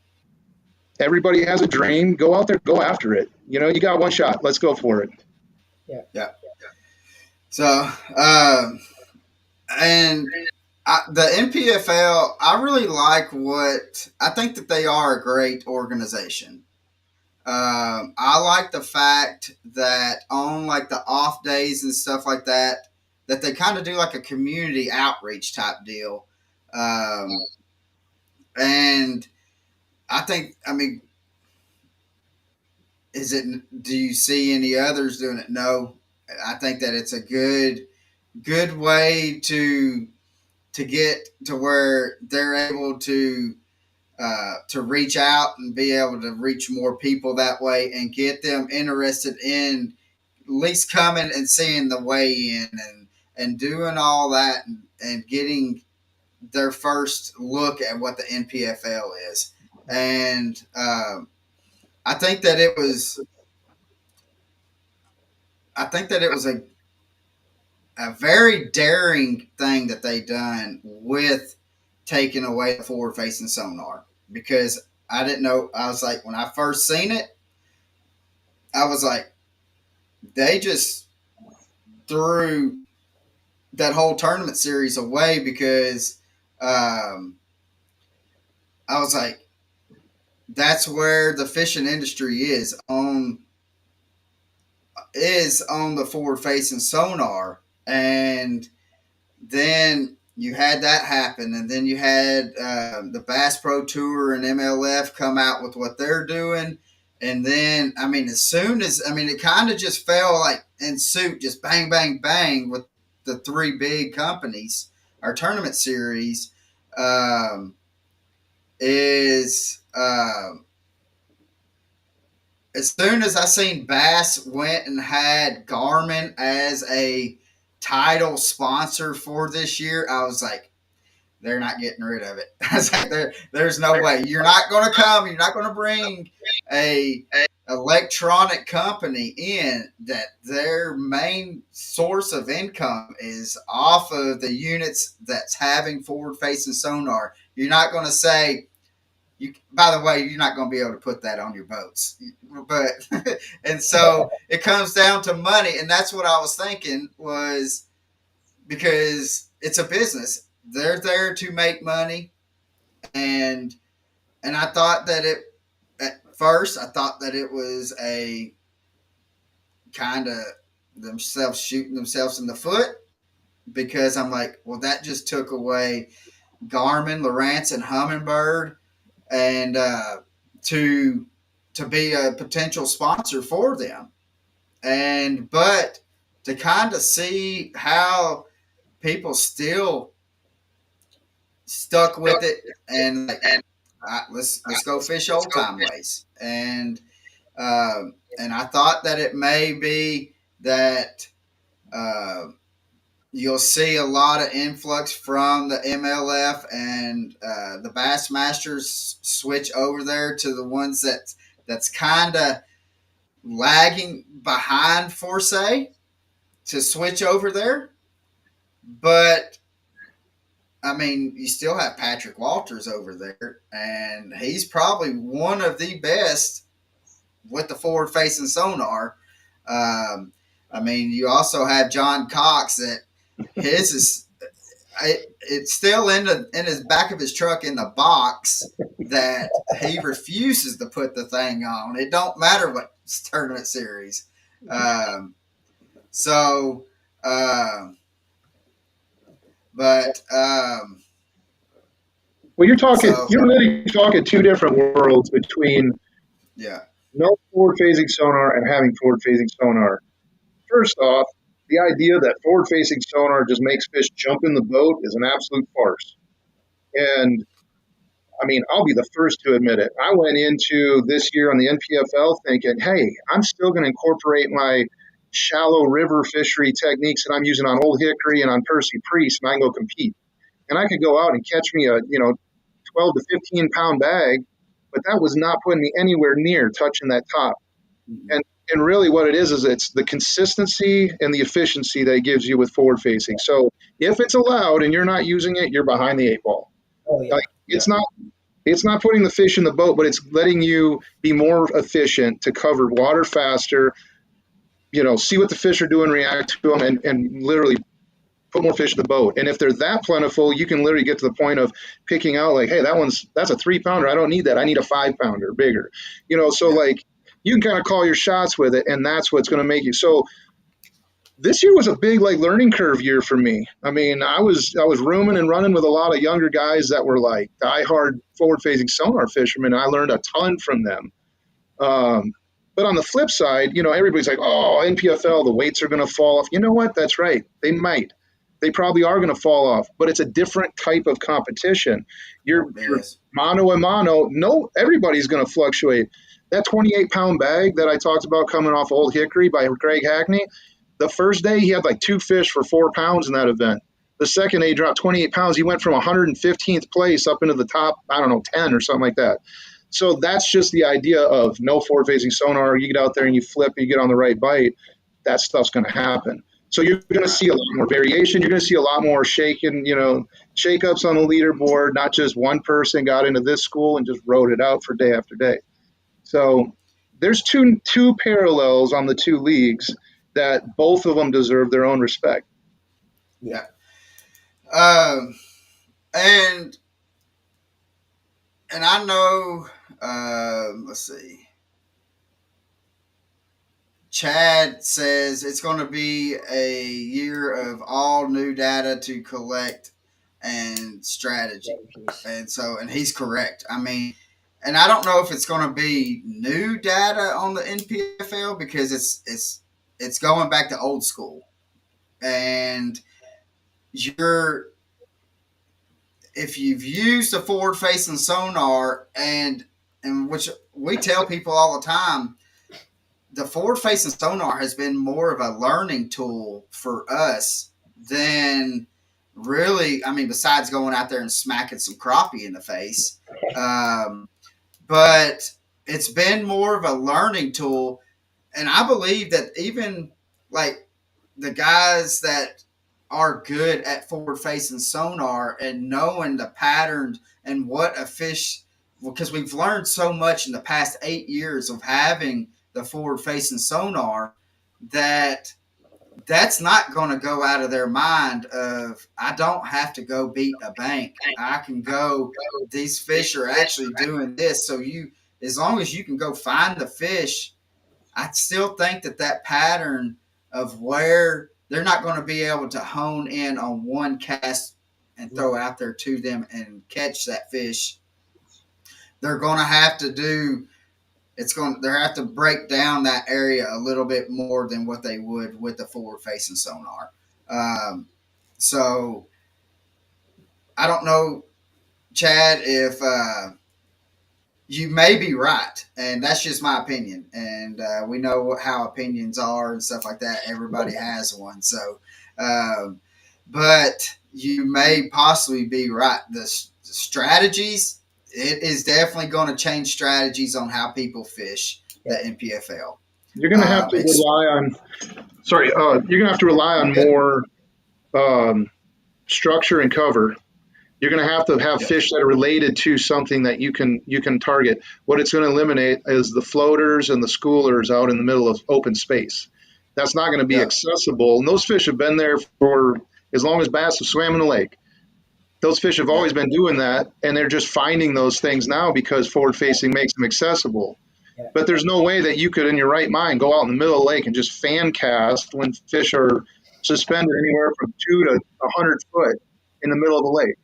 everybody has a dream. Go out there, go after it. You got one shot. Let's go for it. Yeah. Yeah. So, and the NPFL, I really like what I think that they are a great organization. I like the fact that on like the off days and stuff like that, that they kind of do like a community outreach type deal. Um, and I think, I mean, is it? Do you see any others doing it? No, I think that it's a good way to get to where they're able to reach out and be able to reach more people that way and get them interested in at least coming and seeing the weigh in and doing all that and getting their first look at what the NPFL is. And I think that it was I think that it was a very daring thing that they done with taking away the forward facing sonar because I didn't know. I was like, when I first seen it, I was like, they just threw that whole tournament series away because um, I was like, that's where the fishing industry is on the forward facing sonar. And then you had that happen, and then you had the Bass Pro Tour and MLF come out with what they're doing, and then I mean, as soon as I mean, it kind of just fell like in suit, just bang, bang, bang with the three big companies. Our tournament series is as soon as I seen Bass went and had Garmin as a title sponsor for this year, I was like, they're not getting rid of it. I was like, there's no way. You're not going to come. You're not going to bring a electronic company in that their main source of income is off of the units that's having forward facing sonar. You're not going to say, by the way, you're not going to be able to put that on your boats. But and so it comes down to money, and that's what I was thinking was because it's a business. They're there to make money, and I thought that it at first I thought that it was a kind of themselves shooting themselves in the foot because I'm like, well, that just took away Garmin, Lowrance, and Humminbird, and to be a potential sponsor for them, and but to kind of see how people still stuck with it and like let's go fish old time ways. And I thought that it may be that uh, you'll see a lot of influx from the MLF and the Bassmasters switch over there to the ones that's kind of lagging behind Forsay to switch over there. But I mean, you still have Patrick Walters over there, and he's probably one of the best with the forward facing sonar. Um, I mean, you also have John Cox that his is it's still in his back of his truck in the box that he refuses to put the thing on. It don't matter what tournament series. Um, so, um, but Well, you're talking, so you're really talking two different worlds between yeah, no forward facing sonar and having forward facing sonar. First off, the idea that forward facing sonar just makes fish jump in the boat is an absolute farce. And I mean, I'll be the first to admit it. I went into this year on the NPFL thinking, hey, I'm still going to incorporate my shallow river fishery techniques that I'm using on Old Hickory and on Percy Priest, and I can go compete. And I could go out and catch me a 12 to 15 pound bag, but that was not putting me anywhere near touching that top. And and really what it is it's the consistency and the efficiency that it gives you with forward facing. So if it's allowed and you're not using it, you're behind the eight ball. Oh Like yeah. yeah, it's not putting the fish in the boat, but it's letting you be more efficient to cover water faster, see what the fish are doing, react to them, and literally put more fish in the boat. And if they're that plentiful, you can literally get to the point of picking out like, hey, that's a 3 pounder. I don't need that. I need a 5 pounder, bigger. So yeah, like you can kind of call your shots with it, and that's what's going to make you. So this year was a big like learning curve year for me. I mean, I was rooming and running with a lot of younger guys that were like diehard forward facing sonar fishermen. And I learned a ton from them. Um, but on the flip side, everybody's like, "Oh, NPFL, the weights are going to fall off." You know what? That's right. They might. They probably are going to fall off, but it's a different type of competition. it You're is. mano a mano. No, everybody's going to fluctuate. That 28-pound bag that I talked about coming off Old Hickory by Greg Hackney, the first day he had like 2 fish for 4 pounds in that event. The second day he dropped 28 pounds. He went from 115th place up into the top, I don't know, 10 or something like that. So that's just the idea of no forward facing sonar. You get out there and you flip, you get on the right bite. That stuff's going to happen. So you're going to Right. see a lot more variation. You're going to see a lot more shaking, shakeups on the leaderboard. Not just one person got into this school and just wrote it out for day after day. So there's two parallels on the two leagues that both of them deserve their own respect. Yeah. Yeah. Um, and I know. Let's see. Chad says it's going to be a year of all new data to collect and strategy. Strategies. And he's correct. I mean, and I don't know if it's going to be new data on the NPFL because it's going back to old school. And you're if you've used a forward facing sonar and which we tell people all the time, the forward facing sonar has been more of a learning tool for us than really, I mean, besides going out there and smacking some crappie in the face. But it's been more of a learning tool. And I believe that even like the guys that are good at forward facing sonar and knowing the patterns and what a fish, because we've learned so much in the past 8 years of having the forward facing sonar that that's not going to go out of their mind of I don't have to go beat a bank. I can go, these fish are actually doing this. So you, as long as you can go find the fish, I still think that pattern of where they're not going to be able to hone in on one cast and throw Mm. out there to them and catch that fish. They're going to have to do they have to break down that area a little bit more than what they would with the forward facing sonar. Um, so I don't know, Chad, if you may be right, and that's just my opinion. And we know how opinions are and stuff like that. Everybody has one, so um, but you may possibly be right. The strategies, it is definitely going to change strategies on how people fish the Yeah, NPFL. You're going to have to It's rely on, sorry, you're going to have to rely you're on good. more um, structure and cover. You're going to have Yeah, fish that are related to something that you can target. What it's going to eliminate is the floaters and the schoolers out in the middle of open space. That's not going to be yeah, accessible. And those fish have been there for as long as bass have swam in the lake. Those fish have yeah, always been doing that, and they're just finding those things now because forward facing makes them accessible. yeah, But there's no way that you could, in your right mind, go out in the middle of the lake and just fan cast when fish are suspended anywhere from 2 to 100 foot in the middle of the lake.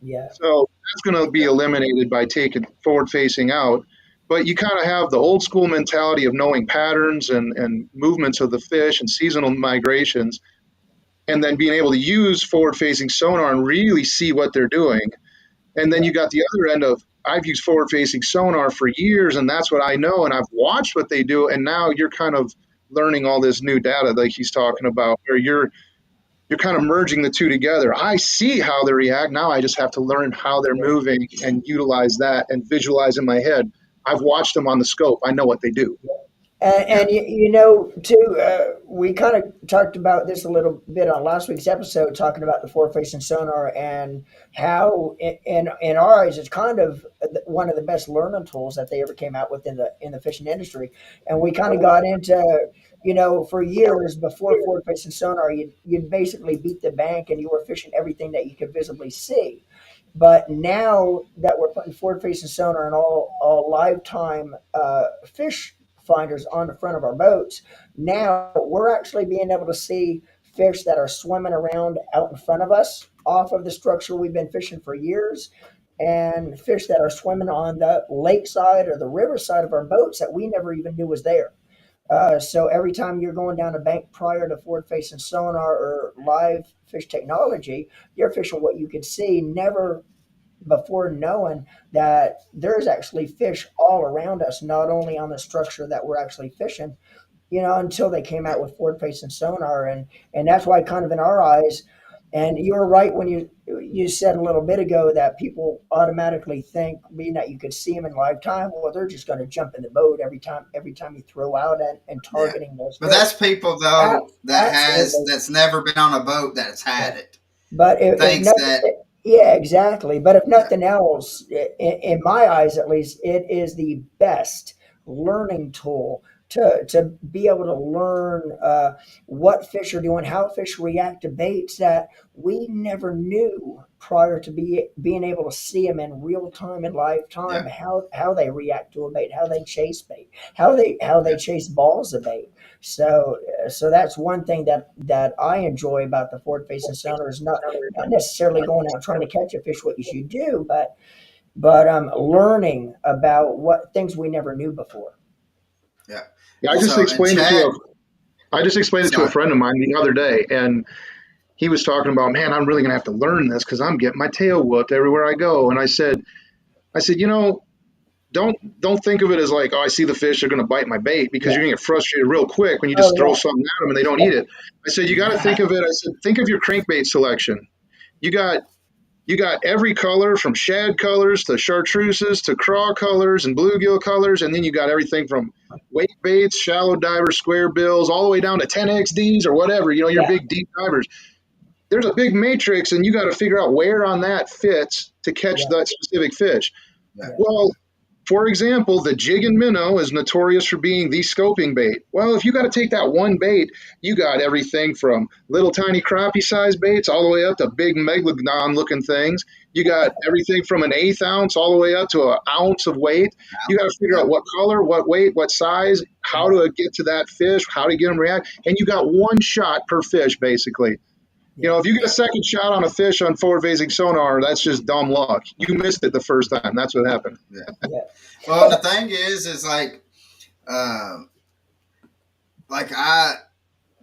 yeah, So that's going to be yeah, eliminated by taking forward facing out. But you kind of have the old school mentality of knowing patterns and movements of the fish and seasonal migrations, and then being able to use forward facing sonar and really see what they're doing. And then yeah, you got the other end of, I've used forward facing sonar for years and that's what I know. And I've watched what they do. And now you're kind of learning all this new data like he's talking about, where you're kind of merging the two together. I see how they react. Now I just have to learn how they're yeah. moving and utilize that and visualize in my head. I've watched them on the scope. I know what they do. yeah, And you know, too, we kind of talked about this a little bit on last week's episode, talking about the forward facing sonar and how, in our eyes, it's kind of one of the best learning tools that they ever came out with in the fishing industry. And we kind of got into, you know, for years before forward facing sonar, you'd basically beat the bank and you were fishing everything that you could visibly see. But now that we're putting forward facing sonar and all lifetime fish finders on the front of our boats, now we're actually being able to see fish that are swimming around out in front of us off of the structure we've been fishing for years, and fish that are swimming on the lakeside or the riverside of our boats that we never even knew was there. So every time you're going down a bank prior to forward facing sonar or live fish technology, you're fishing what you could see, never before knowing that there's actually fish all around us, not only on the structure that we're actually fishing, you know, until they came out with forward facing sonar. And that's why kind of in our eyes, and you were right when you said a little bit ago that people automatically think, being that you could see them in lifetime, well, they're just going to jump in the boat every time you throw out and yeah. targeting those But fish. that's people though Absolutely. that's never been on a boat that's Yeah. had it. But if Thinks nothing, that yeah, exactly. But if yeah, nothing else, in my eyes at least, it is the best learning tool to be able to learn what fish are doing, how fish react to baits that we never knew prior to being able to see them in real time in live time, yeah, how they react to a bait, how they chase bait, how they yeah, chase balls of bait. So that's one thing that I enjoy about the forward facing sonar is not necessarily going out trying to catch a fish what you should do, but learning about what things we never knew before. yeah. Yeah, And so in chat, I just explained it to a sorry. friend of mine the other day, and he was talking about, man, I'm really gonna have to learn this because I'm getting my tail whooped everywhere I go. And I said, don't think of it as like, oh, I see the fish, they're going to bite my bait, because Yeah. you're going to get frustrated real quick when you Oh just throw something at them and they don't eat it. I said, you got to think yeah. of it. I said, think of your crankbait selection. You got you got every color from shad colors to chartreuses to craw colors and bluegill colors, and then you got everything from weight baits, shallow divers, square bills, all the way down to 10XDs or whatever. Your Yeah. big deep divers. There's a big matrix, and you got to figure out where on that fits to catch Yeah. that specific fish. Yeah, Yeah. Well, for example, the jig and minnow is notorious for being the scoping bait. Well, if you got to take that one bait, you got everything from little tiny crappie size baits all the way up to big megalodon looking things. You got everything from an eighth ounce all the way up to an ounce of weight. You got to figure yeah, out what color, what weight, what size, how Yeah. to get to that fish, how to get them to react. And you got one shot per fish, basically. Yeah. If you get a yeah, second shot on a fish on forward facing sonar, that's just dumb luck. You missed it the first time. That's what happened. yeah. Yeah. Well, and the Well, thing is um, like I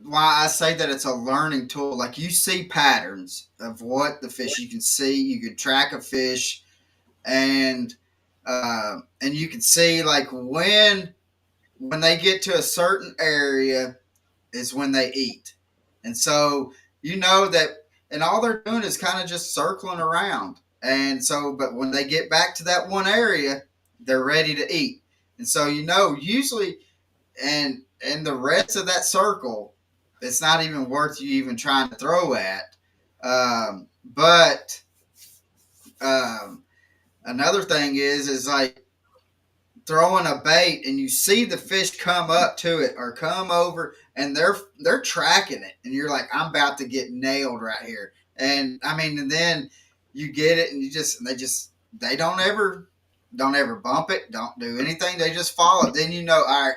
why I say that it's a learning tool. Like you see patterns of what the fish you can see, you can track a fish, and And you can see like when they get to a certain area is when they eat. And so you know that, and all they're doing is kind of just circling around. And so, but when they get back to that one area, they're ready to eat. And so, usually, and the rest of that circle, it's not even worth you even trying to throw at. But another thing is like throwing a bait and you see the fish come up to it or come over and they're tracking it and you're like, I'm about to get nailed right here. And I mean, and then you get it and they don't ever bump it, don't do anything, they just follow. Then all right,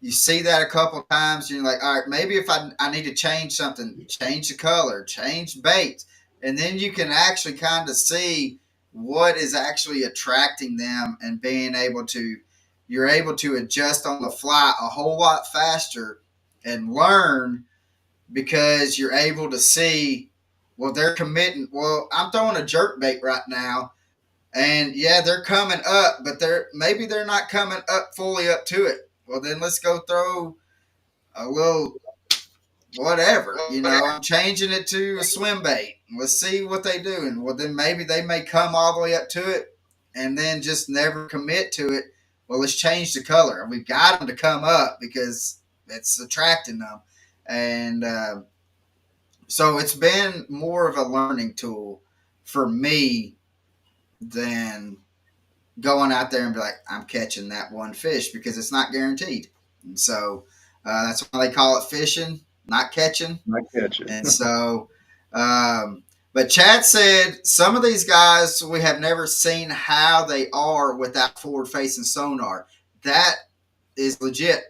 you see that a couple times, and you're like, all right, maybe if I need to change something, change the color, change baits, and then you can actually kind of see what is actually attracting them and you're able to adjust on the fly a whole lot faster and learn because you're able to see, well, they're committing. Well, I'm throwing a jerk bait right now, and yeah, they're coming up, but they're not coming up fully up to it. Well, then let's go throw a little whatever. I'm changing it to a swim bait. Let's see what they do. And well, then maybe they may come all the way up to it and then just never commit to it. Well, let's change the color. We've got them to come up because it's attracting them. And so it's been more of a learning tool for me than going out there and be like, I'm catching that one fish because it's not guaranteed. And so that's why they call it fishing, not catching. I catch it. And so, but Chad said some of these guys we have never seen how they are without forward facing sonar. That is legit.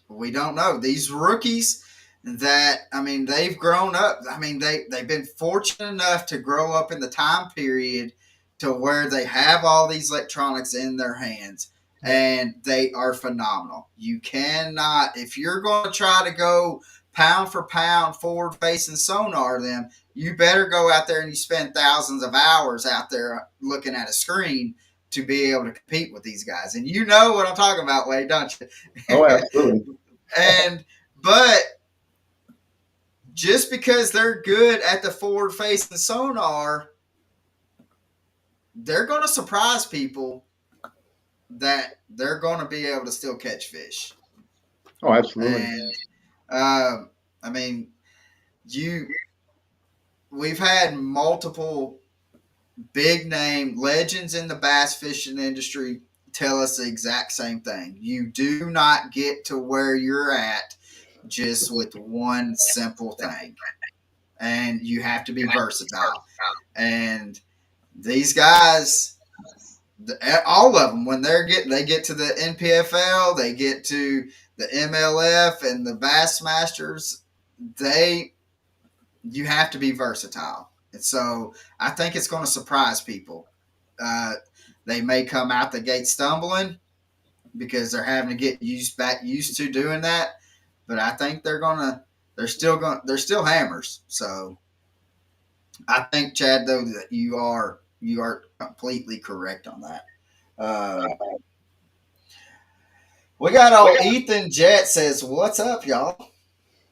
We don't know. These rookies that, I mean, they've grown up. I mean, they've been fortunate enough to grow up in the time period to where they have all these electronics in their hands and they are phenomenal. You cannot, if you're going to try to go pound for pound forward facing sonar them, you better go out there and you spend thousands of hours out there looking at a screen to be able to compete with these guys. And you know what I'm talking about, Wade, don't you? Oh, absolutely. And but just because they're good at the forward facing sonar, they're going to surprise people that they're going to be able to still catch fish. Oh, absolutely. And I mean, you we've had multiple big name legends in the bass fishing industry tell us the exact same thing. You do not get to where you're at just with one simple thing. And you have to be versatile. And these guys, all of them, when they get to the NPFL, they get to the MLF and the Bassmasters, you have to be versatile. And so I think it's going to surprise people. Uh, they may come out the gate stumbling because they're having to get used to doing that. But I think they're still hammers. So I think, Chad, though, that you are completely correct on that. Uh, we got old Ethan Jet says, "What's up, y'all?"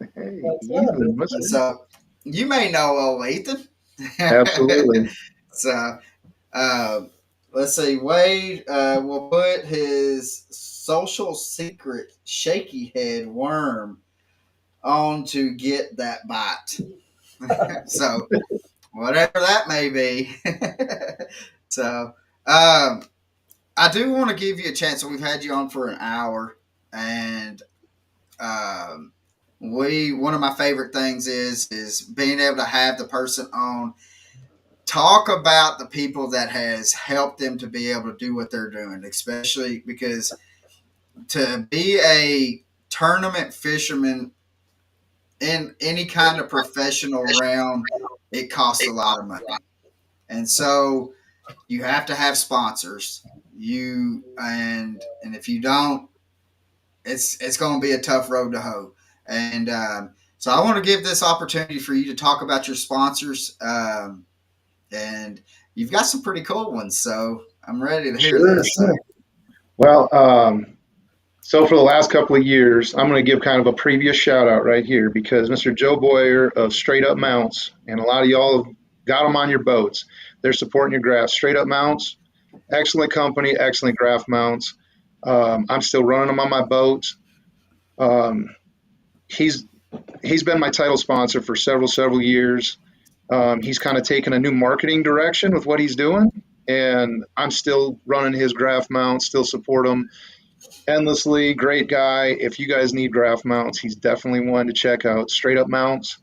Hey, What's up? Ethan, what's And up? so you may know old Ethan. Absolutely. So uh, let's see. Wade will put his social secret shaky head worm on to get that bite. So whatever that may be. So I do want to give you a chance. So we've had you on for an hour, and um, one of my favorite things is being able to have the person on talk about the people that has helped them to be able to do what they're doing, especially because to be a tournament fisherman in any kind of professional realm, it costs a lot of money. And so you have to have sponsors. And if you don't, it's going to be a tough road to hoe. And so I want to give this opportunity for you to talk about your sponsors. And you've got some pretty cool ones. So I'm ready to hear Sure, this. sure. Well, so for the last couple of years, I'm going to give kind of a previous shout out right here because Mr. Joe Boyer of Straight Up Mounts, and a lot of y'all have got them on your boats. They're supporting your graphs. Straight Up Mounts, excellent company, excellent graph mounts. I'm still running them on my boats. Um, he's he's been my title sponsor for several years. He's kind of taken a new marketing direction with what he's doing, and I'm still running his graph mounts, still support him endlessly. Great guy. If you guys need graph mounts, he's definitely one to check out. Straight Up Mounts.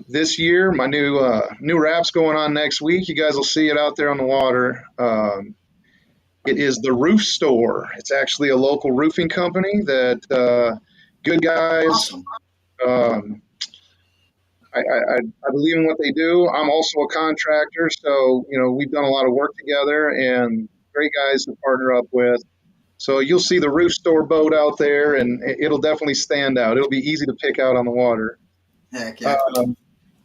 This year, my new wrap's going on next week. You guys will see it out there on the water. It is the Roof Store. It's actually a local roofing company that good guys. Awesome. Um, I believe in what they do. I'm also a contractor, so we've done a lot of work together, and great guys to partner up with. So you'll see the Roof Store boat out there, and it'll definitely stand out. It'll be easy to pick out on the water. Heck yeah. Um,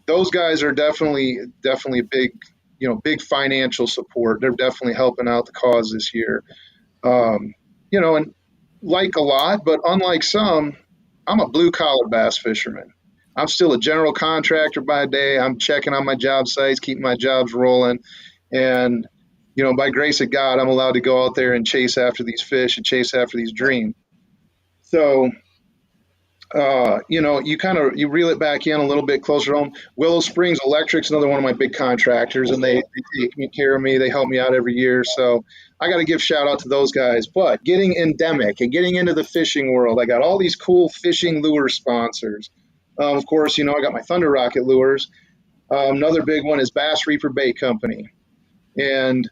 those guys are definitely a big financial support. They're definitely helping out the cause this year. And like a lot, but unlike some, I'm a blue collar bass fisherman. I'm still a general contractor by day. I'm checking on my job sites, keeping my jobs rolling. And, by grace of God, I'm allowed to go out there and chase after these fish and chase after these Yeah. dreams. So, you reel it back in a little bit closer to home. Willow Springs Electric's another one of my big contractors, and they take care of me. They help me out every year. So I got to give shout out to those guys. But getting endemic and getting into the fishing world, I got all these cool fishing lure sponsors. Of course, I got my Thunder Rocket lures. Another big one is Bass Reaper Bait Company. And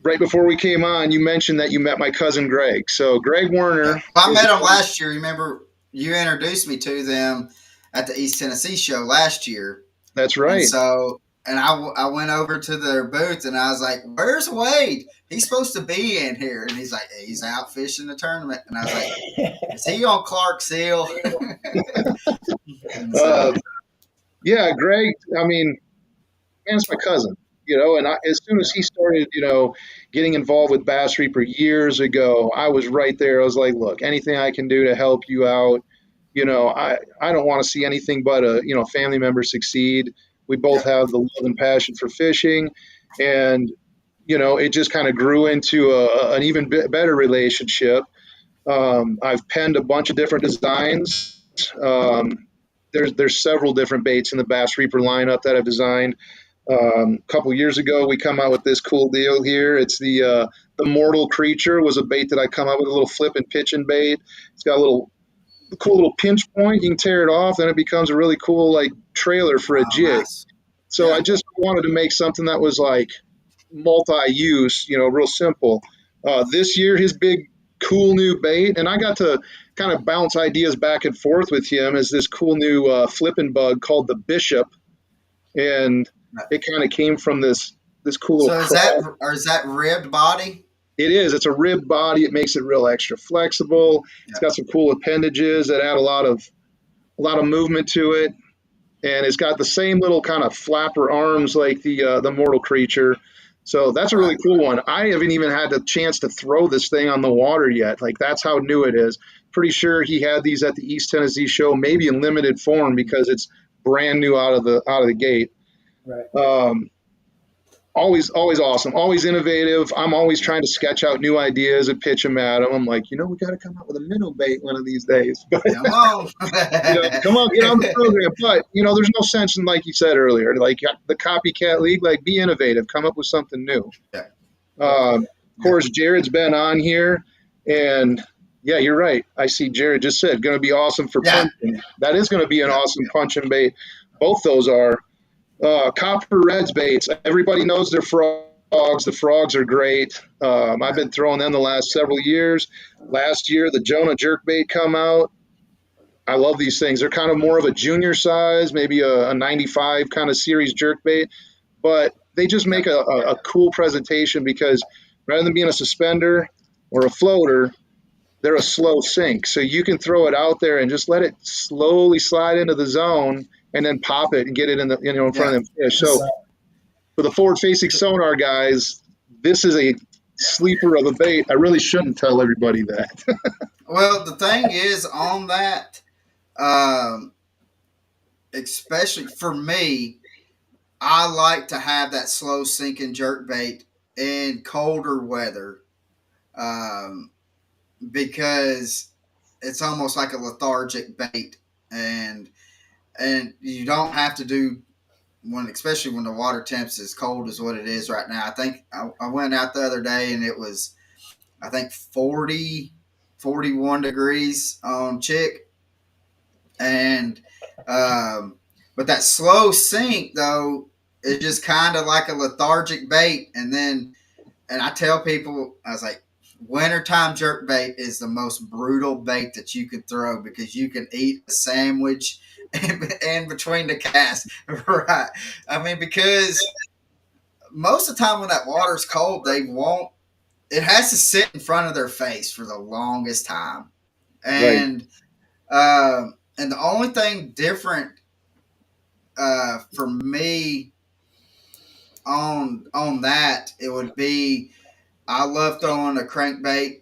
right before we came on, you mentioned that you met my cousin Greg. So Greg Yeah. Warner Well, I is met them last year. Remember, you introduced me to them at the East Tennessee show last year. that's And right. so, I went over to their booth and I was like, "Where's Wade? He's supposed to be in here." And he's like, "He's out fishing the tournament." And I was like, "Is he on Clark Seal?" And Uh, so, yeah, Greg. I mean, man's my cousin, and as soon as he started, getting involved with Bass Reaper years ago, I was right there. I was like, look, anything I can do to help you out, I don't want to see anything but a, family member succeed. We both yeah, have the love and passion for fishing, and, it just kind of grew into an even better relationship. I've penned a bunch of different designs. There's several different baits in the Bass Reaper lineup that I've designed. A couple years ago, we come out with this cool deal here. It's the Mortal Creature was a bait that I come out with, a little flip and pitching bait. It's got a cool little pinch point. You can tear it off, then it becomes a really cool like trailer for a oh, jig. nice. So I Yeah, just wanted to make something that was like multi-use, real simple. This year, his big cool new bait, and I got to kind of bounce ideas back and forth with him, is this cool new flipping bug called the Bishop, and it kind of came from this cool little so crawl. is that ribbed body? It is. It's a rib body. It makes it real extra flexible. It's Yeah, got some cool appendages that add a lot of movement to it, and it's got the same little kind of flapper arms like the Mortal Creature. So that's a right. really cool one. I haven't even had the chance to throw this thing on the water yet. Like that's how new it is. Pretty sure he had these at the East Tennessee show, maybe in limited form because it's brand new out of the gate. Right. Um, always awesome, always innovative. I'm always Yeah. trying to sketch out new ideas and pitch them at him. I'm like, we got to come up with a minnow bait one of these days. But Come on. come on, get on the program. But there's no sense in, like you said earlier, like the copycat league. Like, be innovative, come up with something new. Yeah, Right. Of yeah, course, Jared's been on here, and yeah, you're right. I see Jared just said going to be awesome for yeah, punching. That is going to be an yeah, awesome punching bait. Both those are. Copper Reds baits. Everybody knows they're frogs. The frogs are great. I've yeah. been throwing them the last several years. Last year, the Jonah jerk bait come out. I love these things. They're kind of more of a junior size, maybe a 95 kind of series jerk bait, but they just Yeah. make a cool presentation because rather than being a suspender or a floater, they're a slow sink. So you can throw it out there and just let it slowly slide into the zone and then pop it and get it in front Yeah. of them fish. It's So for the forward facing sonar guys, this is a sleeper of a bait. I really shouldn't tell everybody that. Well, the thing is on that, um, especially for me, I like to have that slow sinking jerk bait in colder weather, um, because it's almost like a lethargic bait, and you don't have to do when, especially when the water temps as cold as what it is right now. I think I went out the other day and it was, I think 40, 41 degrees on Chick, and but that slow sink though is just kind of like a lethargic bait. And I tell people, I was like, wintertime jerk bait is the most brutal bait that you could throw because you can eat a sandwich in between the casts. Right. I mean, because most of the time when that water's cold, they won't, it has to sit in front of their face for the longest time. Right. And the only thing different for me on that, it would be, I love throwing a crankbait,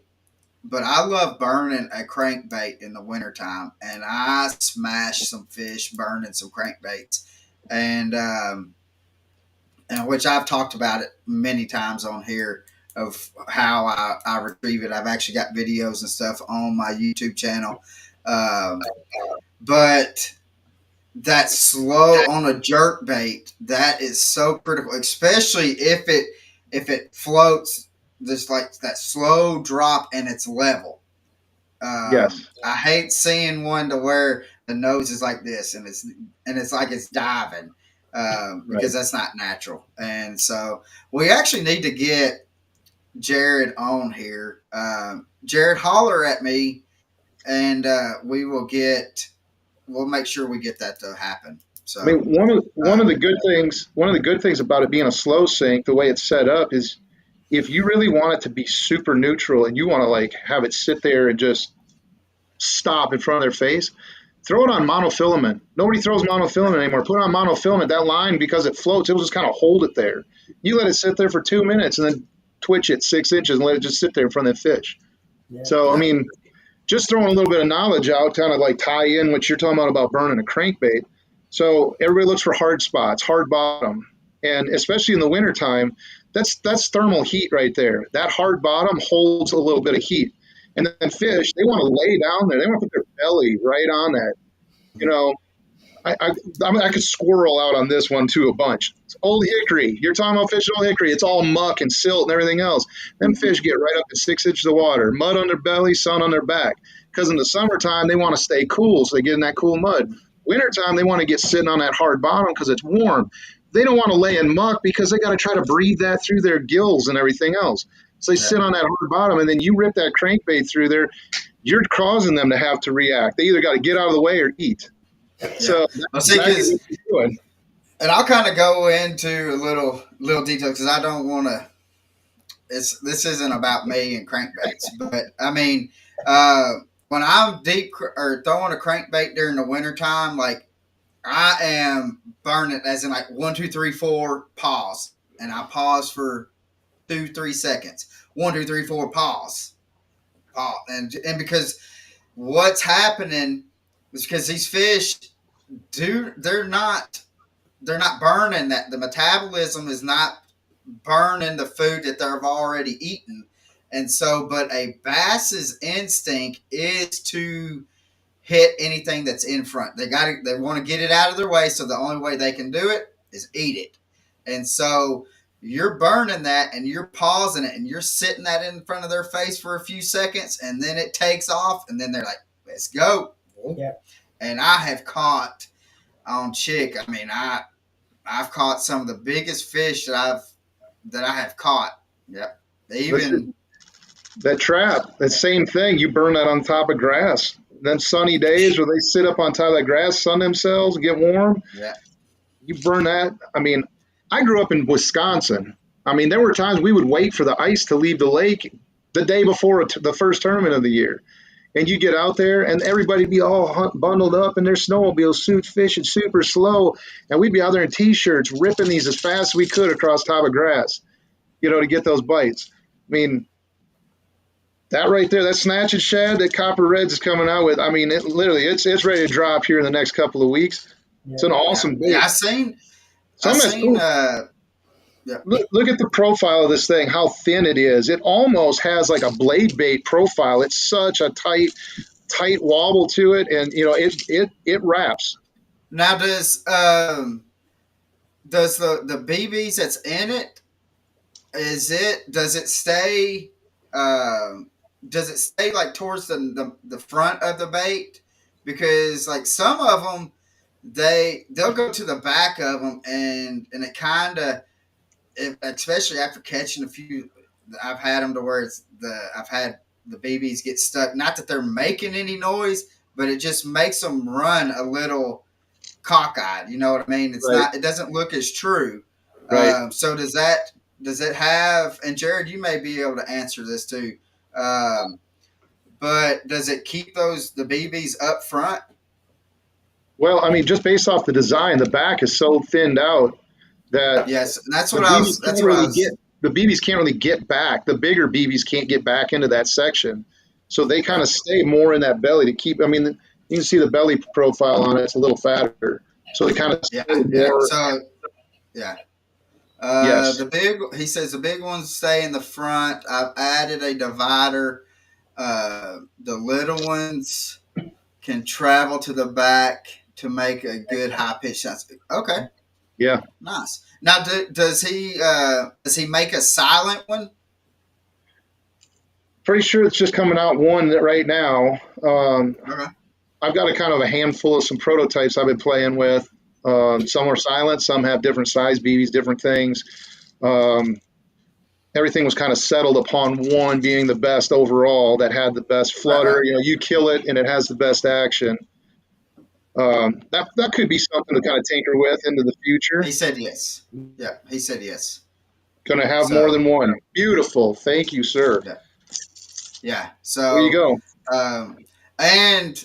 but I love burning a crankbait in the wintertime, and I smash some fish burning some crankbaits, and and which I've talked about it many times on here of how I retrieve it. I've actually got videos and stuff on my YouTube channel, but that slow on a jerk bait, that is so critical, especially if it floats, just like that slow drop and it's level. Yes. I hate seeing one to where the nose is like this and it's like it's diving, Right. because that's not natural. And so we actually need to get Jared on here. Jared, holler at me, and we'll make sure we get that to happen. I mean, So, one uh, of the good things, one of the good things about it being a slow sink, the way it's set up is, if you really want it to be super neutral and you want to like have it sit there and just stop in front of their face, throw it on monofilament. Nobody throws monofilament anymore. Put it on monofilament. That line, because it floats, it'll just kind of hold it there. You let it sit there for 2 minutes and then twitch it 6 inches and let it just sit there in front of the fish. Yeah. So, I yeah, mean, just throwing a little bit of knowledge out, kind of like tie in what you're talking about burning a crankbait. So everybody looks for hard spots, hard bottom, and especially in the wintertime, that's thermal heat right there. That hard bottom holds a little bit of heat, and then fish, they want to lay down there. They want to put their belly right on that. You know, I could squirrel out on this one too a bunch. It's old hickory. You're talking about fish old hickory. It's all muck and silt and everything else. Them fish get right up to 6 inches of water, mud on their belly, sun on their back. Because in the summertime they want to stay cool, so they get in that cool mud. Wintertime they want to get sitting on that hard bottom because it's warm. They don't want to lay in muck because they got to try to breathe that through their gills and everything else. So they yeah, sit on that hard bottom, and then you rip that crankbait through there. You're causing them to have to react. They either got to get out of the way or eat. yeah. So that's Well, see, exactly because what you're doing. and I'll kind of go into a little detail because I don't want to. It's This isn't about me and crankbaits, but I mean, uh, when I'm or throwing a crankbait during the wintertime, like I am burning, as in like 1, 2, 3, 4, pause, and I pause for 2, 3 seconds. 1, 2, 3, 4, pause, pause, and because what's happening is because these fish do they're not burning that, the metabolism is not burning the food that they've already eaten. And so, but a bass's instinct is to hit anything that's in front. They want to get it out of their way. So the only way they can do it is eat it. And so you're burning that and you're pausing it and you're sitting that in front of their face for a few seconds and then it takes off and then they're like, let's go. Yeah. And I have caught on Chick. I mean, I've caught some of the biggest fish that I have caught. Yep. Even That trap, that same thing, you burn that on top of grass. Then sunny days where they sit up on top of that grass, sun themselves, get warm, yeah, you burn that. I mean, I grew up in Wisconsin. I mean, there were times we would wait for the ice to leave the lake the day before the first tournament of the year. And you get out there and everybody be all bundled up in their snowmobile suits, fishing super slow. And we'd be out there in t-shirts, ripping these as fast as we could across top of grass. to get those bites. I mean, that right there, that snatch and shad that Copper Reds is coming out with. I mean, it's ready to drop here in the next couple of weeks. It's Yeah. an Yeah, awesome yeah. bait. I Some that's seen. cool. Yeah, Look at the profile of this thing, how thin it is. It almost has like a blade bait profile. It's such a tight wobble to it, and it wraps. now does the BBs that's in it, is it does it stay um does it stay like towards the front of the bait? Because like some of them, they'll go to the back of them, and it kind of, especially after catching a few, I've had them to where I've had the BBs get stuck, not that they're making any noise, but it just makes them run a little cockeyed. You know what I mean? Right, It doesn't look as true. right. So does it have? And Jared, you may be able to answer this too. Um, but does it keep the BBs up front? Well, I mean, just based off the design, the back is so thinned out that Yes, that's the what I BBs was. That's can't what I really get was. the BBs can't really get back. The bigger BBs can't get back into that section, so they kind Right. of stay more in that belly to keep. I mean, you can see the belly profile on it; it's a little fatter, so they kind of Yeah, stay yeah. more. So yeah. Yes, The big. He says the big ones stay in the front. I've added a divider. The little ones can travel to the back to make a good high pitch shot. Okay, yeah. nice. Now, does he make a silent one? Pretty sure it's just coming out one right now. Okay. I've got a kind of a handful of some prototypes I've been playing with. Some are silent, some have different size BBs, different things. Um, Everything was kind of settled upon one being the best overall that had the best Right. flutter. Right. You kill it and it has the best action. That could be something to kind of tinker with into the future. He said yes. Yeah. He said yes. Going to have more So than one. Beautiful. Thank you, sir. yeah. Yeah. There you So go. um, and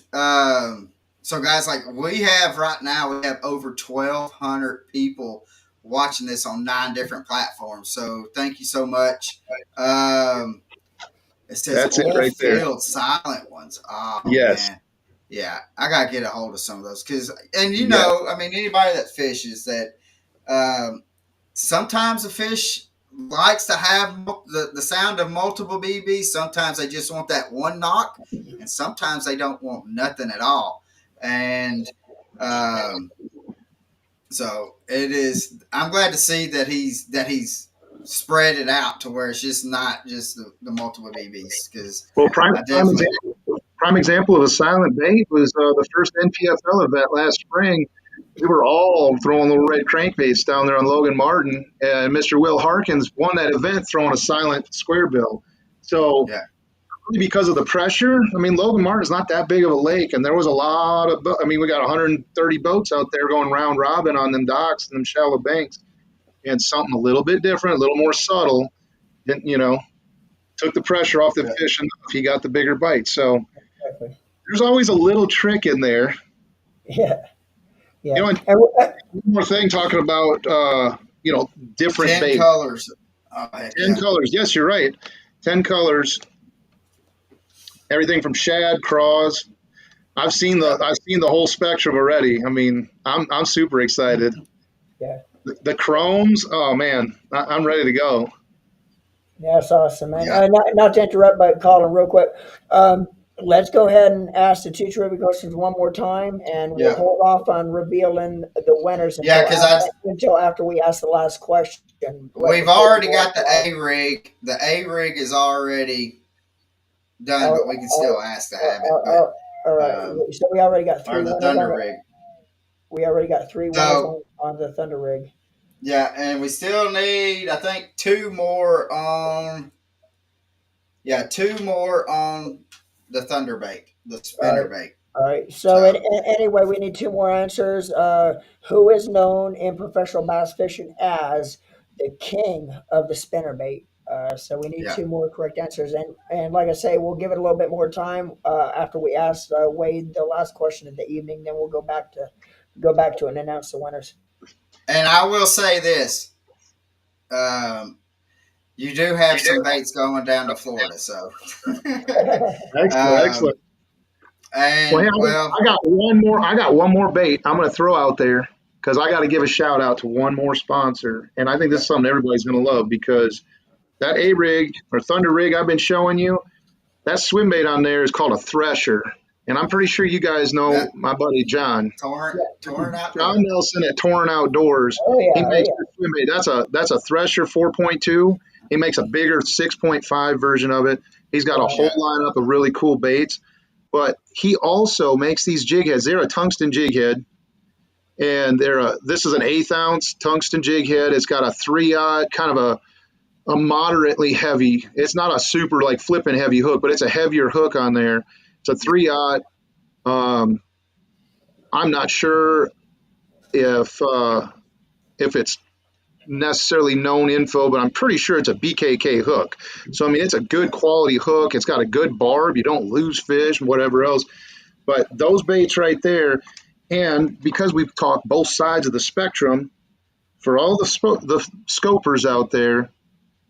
so guys, like we have right now, we have over 1,200 people watching this on 9 different platforms. So thank you so much. Um, It says That's it oil right there. field silent ones. Oh Yes. man, yeah, I gotta get a hold of some of those because, and Yeah. I mean, anybody that fishes that, um, sometimes a fish likes to have the sound of multiple BBs. Sometimes they just want that one knock, and sometimes they don't want nothing at all. And um, so it is. I'm glad to see that he's spread it out to where it's just not just the multiple BBs because Well, I definitely. prime example of a silent bait was the first NPFL event last spring. We were all throwing little red crankbaits down there on Logan Martin, and Mr. Will Harkins won that event throwing a silent square bill. So Yeah. really because of the pressure, I mean, Logan Martin is not that big of a lake, and there was a lot of, I mean, we got 130 boats out there going round robin on them docks and them shallow banks, and something a little bit different, a little more subtle, didn't, took the pressure off the Yeah. fish enough. He got the bigger bite. So Exactly. there's always a little trick in there. Yeah. Yeah. And And one more thing, talking about different 10 bait. colors. Oh, heck 10 yeah. colors. Yes, you're right. 10 colors. Everything from shad, craws. Yeah. I've seen the whole spectrum already. I mean, I'm super excited. yeah. The chromes. Oh man, I'm ready to go. Yeah, that's awesome, man. Yeah. Not to interrupt, but Colin, real quick. Um, let's go ahead and ask the two trivia questions one more time, and we'll Yeah. hold off on revealing the winners Yeah. Because until after we ask the last question. Right we've before we already go off got the live. A rig. The A rig is already done, All, but we can all, still ask to all, have it. all, all right. Um, So we already got or three the winners on Thunder it. rig. We already got three winners So on the Thunder Rig. yeah, and we still need, I think, two more on. Yeah, two more on the Thunder bait, the All spinner right. bait. All right. So So anyway, we need two more answers. Who is known in professional bass fishing as the king of the spinnerbait? So we need yeah. two more correct answers, and like I say, we'll give it a little bit more time after we ask Wade the last question of the evening. Then we'll go back to it and announce the winners. And I will say this: um, You do have some baits going down to Florida, so Excellent, um, excellent. Well, hey, and well, I got one more. I got one more bait I'm going to throw out there because I got to give a shout out to one more sponsor, and I think this is something everybody's going to love because that A rig or Thunder rig I've been showing you, that swim bait on there is called a thresher, and I'm pretty sure you guys know that my buddy John. torrent John outdoor. Nelson at Torn Outdoors. Oh He yeah, oh makes yeah. this swim bait. That's a Thresher 4.2. He makes a bigger 6.5 version of it. He's got a Wow. whole Yeah, lineup of really cool baits. But he also makes these jig heads. They're a tungsten jig head, and this is an eighth ounce tungsten jig head. It's got a 3-aught, kind of a moderately heavy. It's not a super like flipping heavy hook, but it's a heavier hook on there. It's a 3-aught. Um, I'm not sure if it's necessarily known info, but I'm pretty sure it's a BKK hook. So I mean, it's a good yeah, quality hook. It's got a good barb. You don't lose fish, whatever else. But those baits right there, and because we've talked both sides of the spectrum, for all the scopers out there,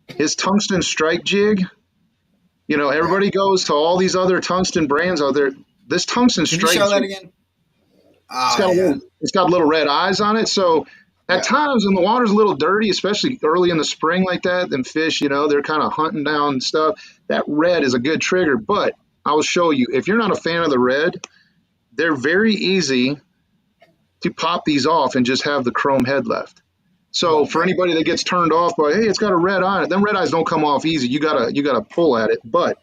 his tungsten strike jig. yeah. Everybody goes to all these other tungsten brands out there. This tungsten Can you strike show that jig, again? Oh yeah, it's got little red eyes on it. So at yeah, times when the water's a little dirty, especially early in the spring like that, then fish, they're kind of hunting down stuff. That red is a good trigger. But I will show you, if you're not a fan of the red, they're very easy to pop these off and just have the chrome head left. So Right. for yeah. anybody that gets turned off by, hey, it's got a red eye on it, then red eyes don't come off easy. You gotta pull at it. But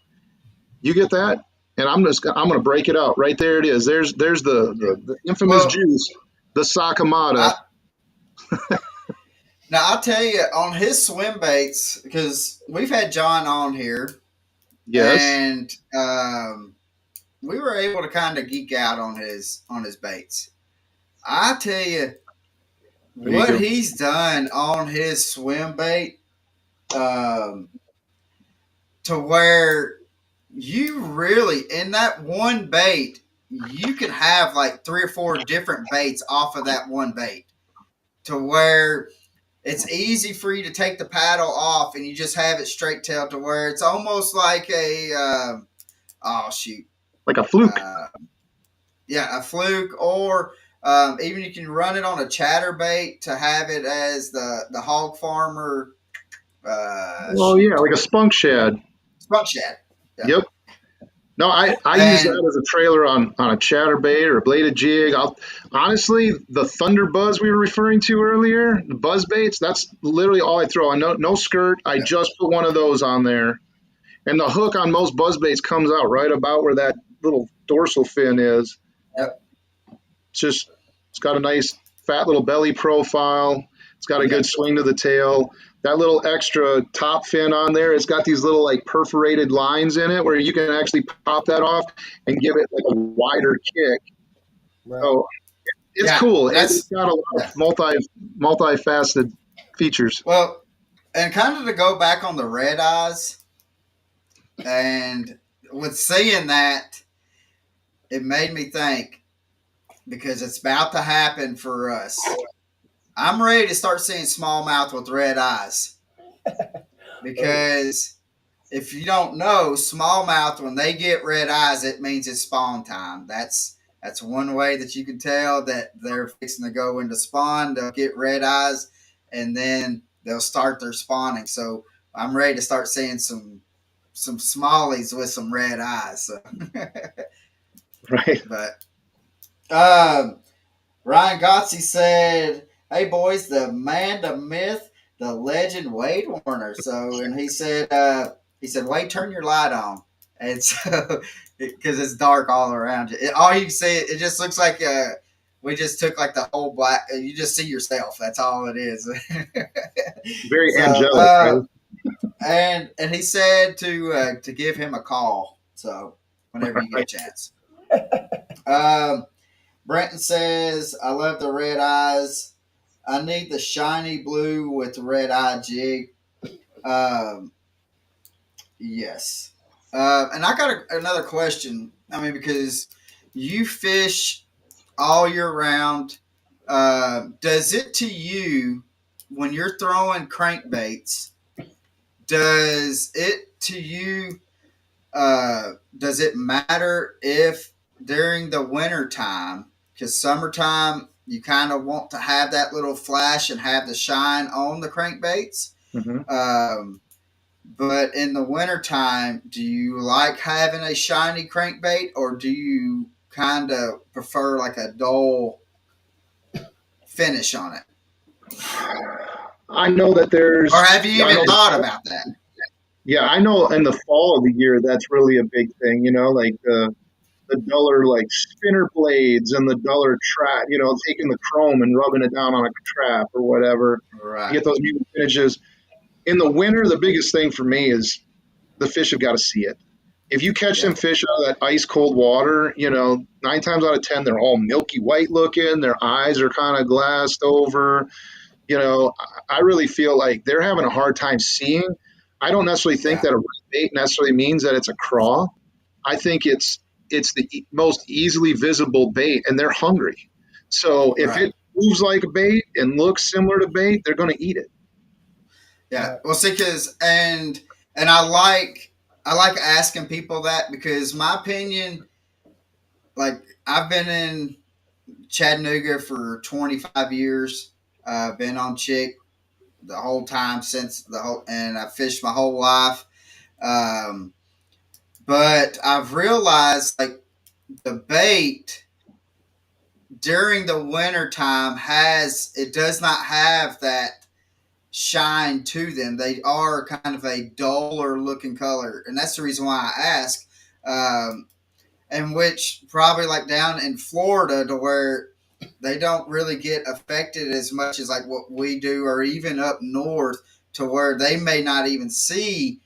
you get that, and I'm gonna break it out. Right there it is. There's the Yeah. the infamous Well, juice, the Sakamata. I now I'll tell you on his swim baits because we've had John on here, Yes. and we were able to kind of geek out on his baits. I tell you There you what go. he's done on his swim bait, um, to where you really in that one bait you can have like 3 or 4 different baits off of that one bait to where it's easy for you to take the paddle off and you just have it straight tail to where it's almost like a oh shoot Like a fluke. uh, yeah, a fluke, or even you can run it on a chatterbait to have it as the hog farmer Oh yeah, shoot like a spunk shad. skunk shad. Yeah, Yep. No, I use and that as a trailer on a chatterbait or a bladed jig. Honestly, the thunder buzz we were referring to earlier, the buzz baits, that's literally all I throw. I no skirt. I yeah, just put one of those on there, and the hook on most buzz baits comes out right about where that little dorsal fin is. yeah, It's just it's got a nice fat little belly profile. It's got a yeah, good swing to the tail. That little extra top fin on there, it's got these little like perforated lines in it where you can actually pop that off and give it like a wider kick. Right. So it's yeah. cool. It's That's got a lot of yeah. multifaceted features. Well, and kind of to go back on the red eyes, and with seeing that, it made me think because it's about to happen for us. I'm ready to start seeing smallmouth with red eyes Oh, because if you don't know, smallmouth when they get red eyes, it means it's spawn time. That's one way that you can tell that they're fixing to go into spawn. They'll get red eyes, and then they'll start their spawning. So I'm ready to start seeing some smallies with some red eyes. So. Right. But um, Ryan Gotzi said, "Hey boys, the man, the myth, the legend, Wade Warner." So, and he said, "Wade, turn your light on." And so, because it's dark all around you, all you can see, it just looks like we just took like the whole black. You just see yourself. That's all it is. Very So, angelic, right? and he said to give him a call. So, whenever you get a chance. Um, Brenton says, I love the red eyes. I need the shiny blue with the red eye jig. Um, yes. And I got another question. I mean, because you fish all year round, does it to you when you're throwing crankbaits? does it to you? Does it matter if during the winter time, because summertime you kind of want to have that little flash and have the shine on the crankbaits? Hmm. Um, but in the wintertime, do you like having a shiny crankbait or do you kind of prefer like a dull finish on it? I know that Or have you I even know thought that, about that? yeah, I know in the fall of the year, that's really a big thing, like the duller, like spinner blades and the duller trap, taking the chrome and rubbing it down on a trap or whatever to Right. get those mutant finishes. In the winter, the biggest thing for me is the fish have got to see it. If you catch Yeah. them fish out of that ice cold water, 9 times out of 10, they're all milky white looking. Their eyes are kind of glassed over. I really feel like they're having a hard time seeing. I don't necessarily think Yeah. that a bait necessarily means that it's a craw. I think it's the most easily visible bait, and they're hungry. So if Right. it moves like a bait and looks similar to bait, they're going to eat it. Yeah. Right. Well, see, because and I like asking people that because my opinion, like I've been in Chattanooga for 25 years. Been on Chick the whole time since the whole, and I fished my whole life. Um, but I've realized like the bait during the winter time has it does not have that shine to them. They are kind of a duller looking color, and that's the reason why I ask. Um, and which probably like down in Florida to where they don't really get affected as much as like what we do, or even up north to where they may not even see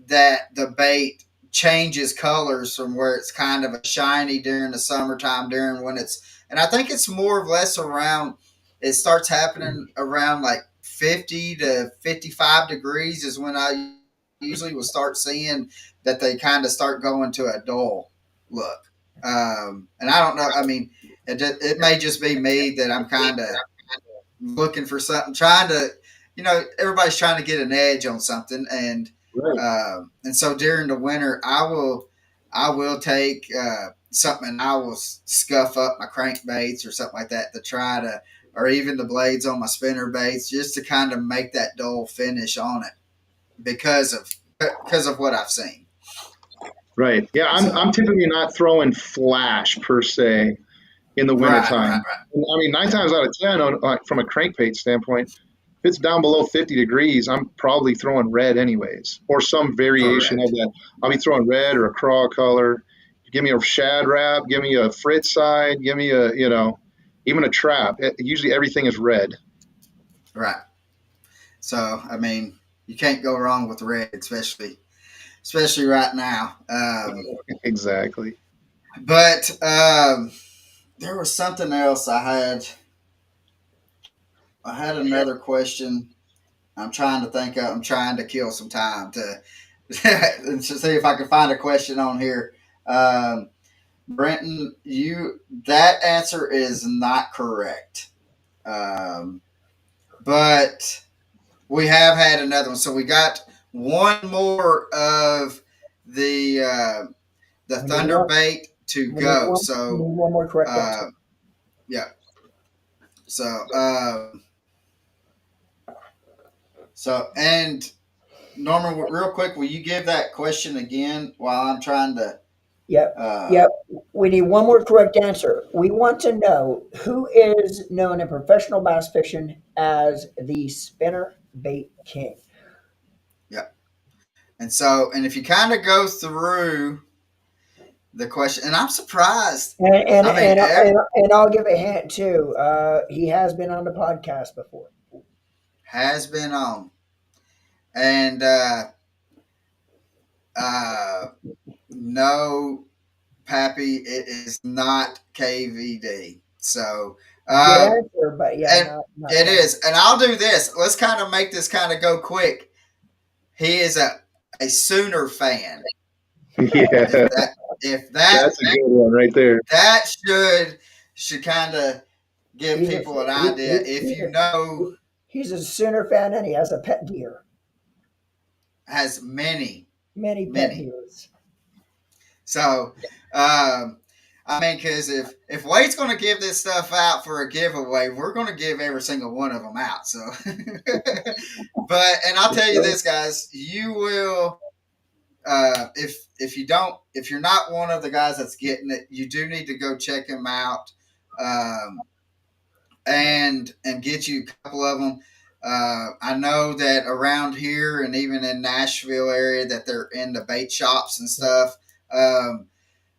that the bait changes colors from where it's kind of a shiny during the summertime during when it's and I think it's more or less around it starts happening around like 50 to 55 degrees is when I usually will start seeing that they kind of start going to a dull look. And I don't know. I mean, it may just be me that I'm kind of looking for something, trying to, everybody's trying to get an edge on something, Right. and so during the winter, I will take something, and I will scuff up my crankbaits or something like that to try to, or even the blades on my spinner baits, just to kind of make that dull finish on it because of what I've seen. Right. Yeah, So I'm typically not throwing flash per se in the right, wintertime. right, I mean, nine yeah, times out of 10, from a crankbait standpoint, if it's down below 50 degrees, I'm probably throwing red anyways, or some variation of correct, that. I'll be throwing red or a craw color. Give me a shad wrap, give me a fritz side, give me even a trap. Usually everything is red. right. So I mean, you can't go wrong with red, especially right now. Exactly. But there was something else I had. I had another question. I'm trying to think of. I'm trying to kill some time to to see if I can find a question on here. Um, Brenton, you that answer is not correct. Um, but we have had another one. So we got one more of the We need thunder one. bait to We need go. one. We So need one more correct uh, answer. yeah. So and Norman, real quick, will you give that question again while I'm trying to? Yep. Uh, Yep. We need one more correct answer. We want to know who is known in professional bass fishing as the spinner bait king. yeah. And if you kind of go through the question, and I'm surprised. And and I mean, and and I'll give a hint too. He has been on the podcast before. has been on, and uh, no, Pappy, it is not KVD. So, Good um, answer, but yeah, and not it KV. is. And I'll do this. Let's kind of make this kind of go quick. He is a Sooner fan. If Yeah, that if that that's a good one right there. that should kind of give He's a people an he, idea. If you know, he's a Sooner fan and he has a pet deer. has many, Many pet many. peeves. So, I mean, because if Wade's going to give this stuff out for a giveaway, we're going to give every single one of them out. So, but and I'll tell you this, guys, you will. If you don't, if you're not one of the guys that's getting it, you do need to go check him out, um, and get you a couple of them. I know that around here and even in Nashville area that they're in the bait shops and stuff. Um,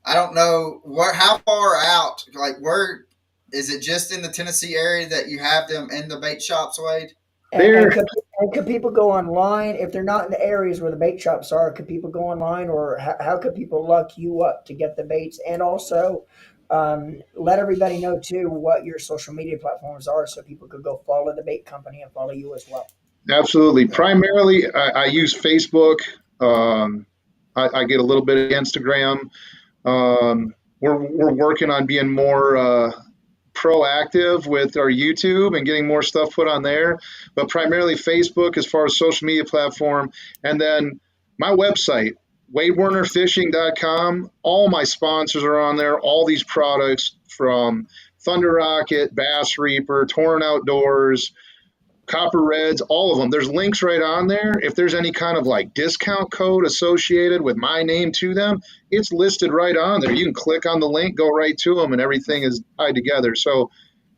I don't know where how far out, like where is it just in the Tennessee area that you have them in the bait shops, Wade? And, There, and could people go online if they're not in the areas where the bait shops are? Could people go online, or how could people look you up to get the baits? And also, let everybody know too what your social media platforms are, so people could go follow the bait company and follow you as well. absolutely. Yeah. Primarily, I use Facebook. I get a little bit of Instagram. We're working on being more proactive with our YouTube and getting more stuff put on there, but primarily Facebook as far as social media platform. And then my website, wadewernerfishing.com. All my sponsors are on there. All these products from Thunder Rocket, Bass Reaper, Torn Outdoors, Copper Reds, all of them. There's links right on there. If there's any kind of like discount code associated with my name to them, it's listed right on there. You can click on the link, go right to them, and everything is tied together. So,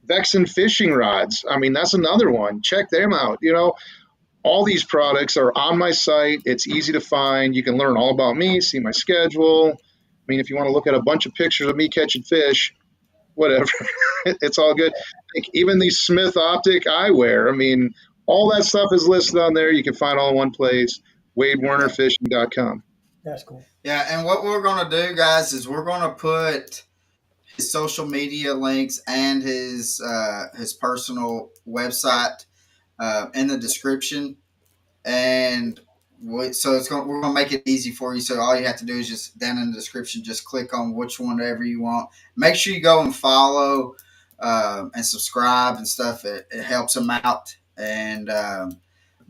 Vexen fishing rods, I mean, that's another one. Check them out. All these products are on my site. It's easy to find. You can learn all about me, see my schedule. I mean, if you want to look at a bunch of pictures of me catching fish, whatever. It's all good. Like, even these Smith Optic eyewear, I mean, all that stuff is listed on there. You can find all in one place, Yeah. wadewernerfishing.com. That's cool. Yeah, and what we're gonna do, guys, is we're gonna put his social media links and his personal website in the description, and so we're gonna make it easy for you. So all you have to do is just down in the description, just click on which one ever you want. Make sure you go and follow and subscribe and stuff. It helps them out, and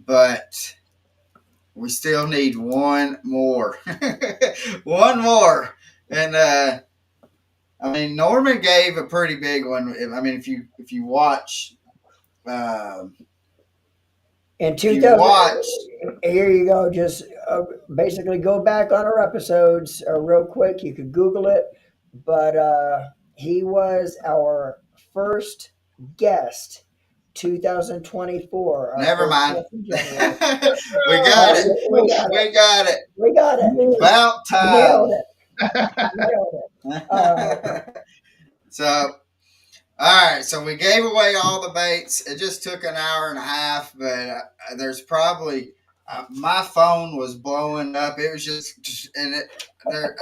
but we still need one more, one more, and I mean Norman gave a pretty big one. I mean if you watch. Um, In if you 2000, watch here you go. Just basically go back on our episodes real quick. You could Google it, but he was our first guest, 2024, our Never first mind. guest in January. We got it. We got it. We got it. We got it. About Nailed time. it. Nailed it. Uh, So, all right. So we gave away all the baits. It just took an hour and a half, but there's probably my phone was blowing up. It was just and it there.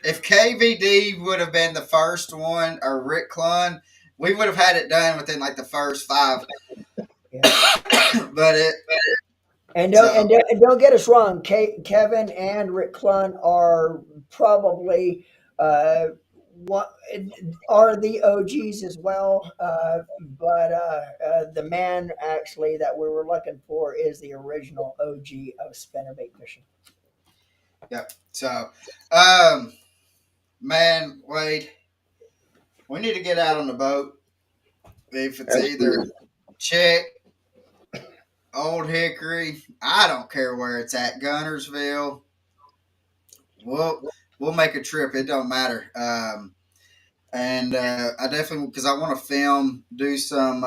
If KVD would have been the first one or Rick Clun, we would have had it done within like the first five. yeah. But it And so don't get us wrong. Kevin and Rick Clun are probably uh, one, are the OGs as well. But the man actually that we were looking for is the original OG of spinnerbait fishing. yeah. So um man, Wade, we need to get out on the boat. If it's either Absolutely. Chick, Old Hickory, I don't care where it's at, Gunnersville. We'll we'll make a trip. It don't matter. And I definitely because I want to do some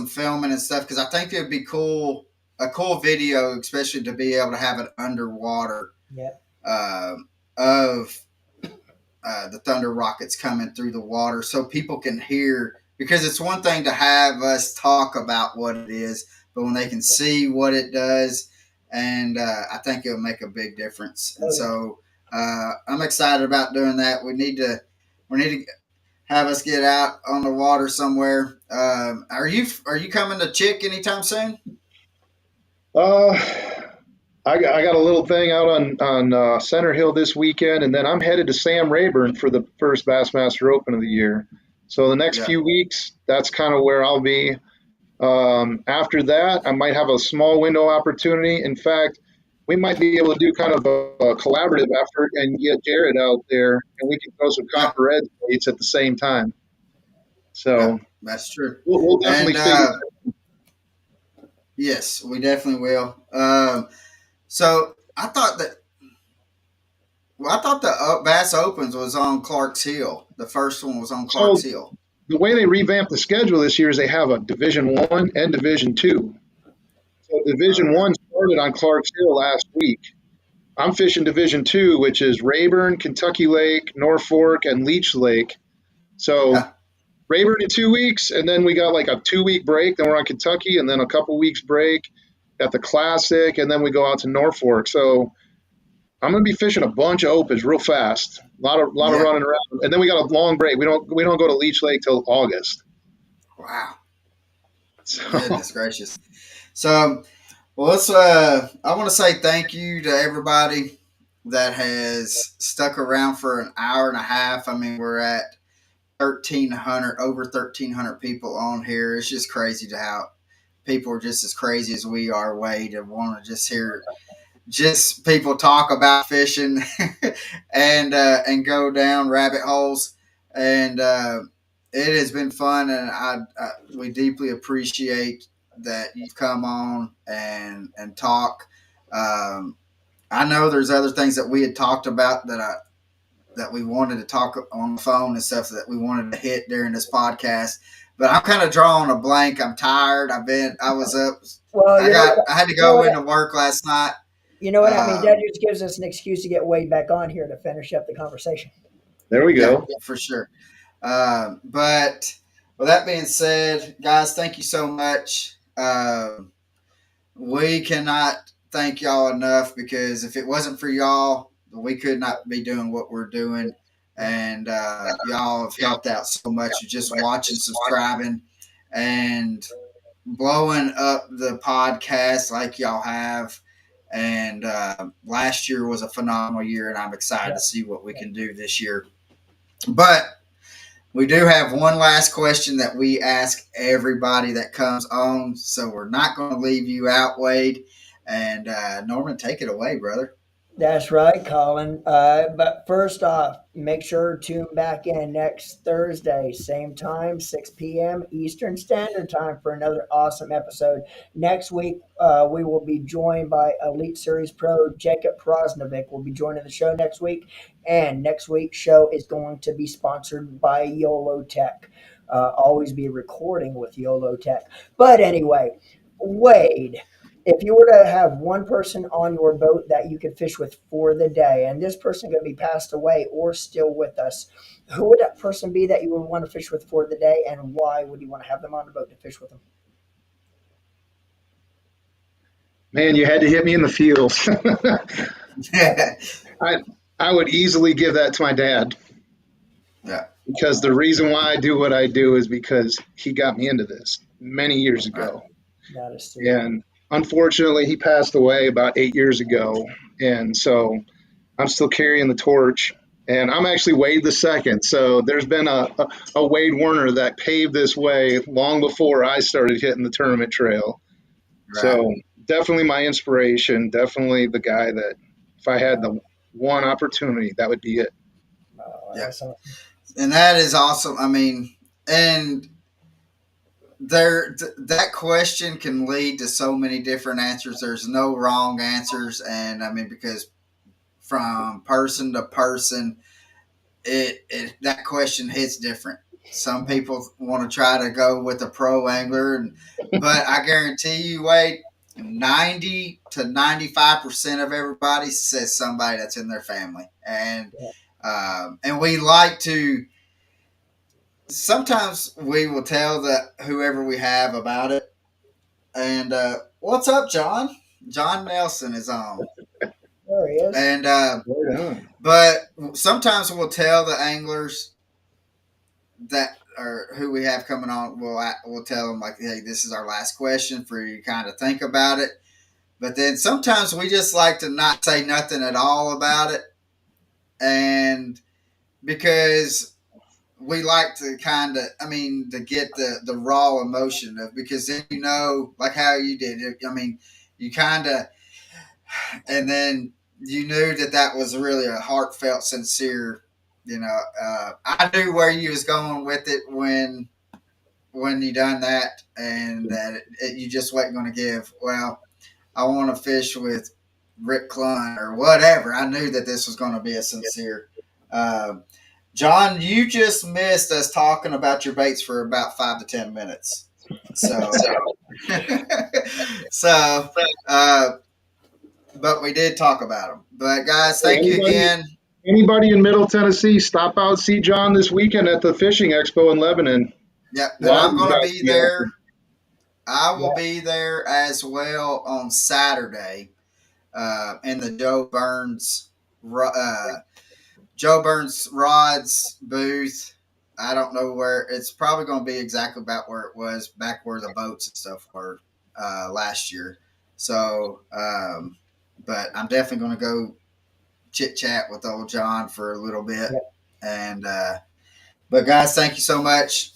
filming and stuff because I think it would be cool, a cool video, especially to be able to have it underwater Yeah. of the thunder rockets coming through the water so people can hear because it's one thing to have us talk about what it is but when they can see what it does and I think it'll make a big difference and Oh yeah. so I'm excited about doing that. We need to have us get out on the water somewhere. Are you coming to Chick anytime soon? Uh, I got a little thing out on Center Hill this weekend, and then I'm headed to Sam Rayburn for the first Bassmaster Open of the year. So the next Yeah. few weeks, that's kind of where I'll be. After that, I might have a small window opportunity. In fact, we might be able to do kind of a collaborative effort and get Jared out there, and we can throw some Yeah, copper red plates at the same time. yeah, So that's true. we'll definitely And figure. yes, we definitely will. So I thought the Bass Opens was on Clark's Hill. The first one was on Clark's So Hill. the way they revamped the schedule this year is they have a Division One and Division Two. So Division Okay. One started on Clark's Hill last week. I'm fishing Division Two, which is Rayburn, Kentucky Lake, Norfolk, and Leech Lake. So Yeah. Rayburn in 2 weeks, and then we got like a 2 week break. Then we're on Kentucky, and then a couple weeks break at the Classic, and then we go out to Norfolk. So I'm gonna be fishing a bunch of opens real fast. A lot of Yeah. running around, and then we got a long break. We don't go to Leech Lake till August. Wow. So Goodness gracious. So, well, I want to say thank you to everybody that has stuck around for an hour and a half. I mean, we're at 1,300, over 1,300 people on here. It's just crazy to how people are just as crazy as we are, Wade, and want to just hear just people talk about fishing and go down rabbit holes. And it has been fun, and we deeply appreciate that you've come on and talk. Um, I know there's other things that we had talked about that we wanted to talk on the phone and stuff that we wanted to hit during this podcast. But I'm kind of drawing a blank. I'm tired. I was up. Well, I had to you know go what, into work last night. you know what that means. That Um, just gives us an excuse to get Wade back on here to finish up the conversation. there we yeah, go. for sure. But with that being said, guys, thank you so much. We cannot thank y'all enough because if it wasn't for y'all, we could not be doing what we're doing. And y'all have helped out so much with just watching, subscribing, and blowing up the podcast like y'all have. And last year was a phenomenal year, and I'm excited Yeah, to see what we can do this year. But we do have one last question that we ask everybody that comes on, so we're not going to leave you out, Wade. And Norman, take it away, brother. that's right, Colin. But first off, make sure to tune back in next Thursday, same time, 6 p.m. Eastern Standard Time for another awesome episode. Next week, we will be joined by Elite Series Pro Jacob Prosnovic. Will be joining the show next week, and next week's show is going to be sponsored by YOLO Tech. Always be recording with YOLO Tech. But anyway, Wade, if you were to have one person on your boat that you could fish with for the day, and this person could be passed away or still with us, who would that person be that you would want to fish with for the day, and why would you want to have them on the boat to fish with them? Man, you had to hit me in the feels. I I would easily give that to my dad Yeah, because the reason why I do what I do is because he got me into this many years right. ago. That is true. And unfortunately, he passed away about 8 years ago. And so I'm still carrying the torch. And I'm actually Wade the second. So there's been a Wade Warner that paved this way long before I started hitting the tournament trail. Right. So definitely my inspiration, definitely the guy that if I had Uh, the one opportunity, that would be it. Yeah, that's awesome. and that is awesome. I mean, and that question can lead to so many different answers. There's no wrong answers, and I mean because from person to person, it that question hits different. Some people want to try to go with a pro angler, but I guarantee you, Wade, 90 to 95% of everybody says somebody that's in their family, Yeah, and we like to. Sometimes we will tell the whoever we have about it. And what's up, John? John Nelson is on, there he is. and Right on. but sometimes we'll tell the anglers that or who we have coming on, we'll tell them like, hey, this is our last question for you to kind of think about it. But then sometimes we just like to not say nothing at all about it, and because we like to kind of, I mean, to get the raw emotion of, because then like how you did it. I mean, you kind of, and then you knew that was really a heartfelt, sincere. I knew where you was going with it when you done that, and that you just wasn't going to give. Well, I want to fish with Rick Clun or whatever. I knew that this was going to be a sincere. Uh, John, you just missed us talking about your baits for about 5 to 10 minutes. So, so, uh, but we did talk about them. But guys, Hey, thank you again. anybody in Middle Tennessee, stop out, see John this weekend at the fishing expo in Lebanon. Yep, A and lot of I'm you going to guys be be out there. there. I will Yeah. be there as well on Saturday in the uh, Joe Burns Rods booth. I don't know where it's probably going to be exactly about where it was back where the boats and stuff were last year. So, but I'm definitely going to go chit chat with old John for a little bit. Yeah. And, but guys, thank you so much.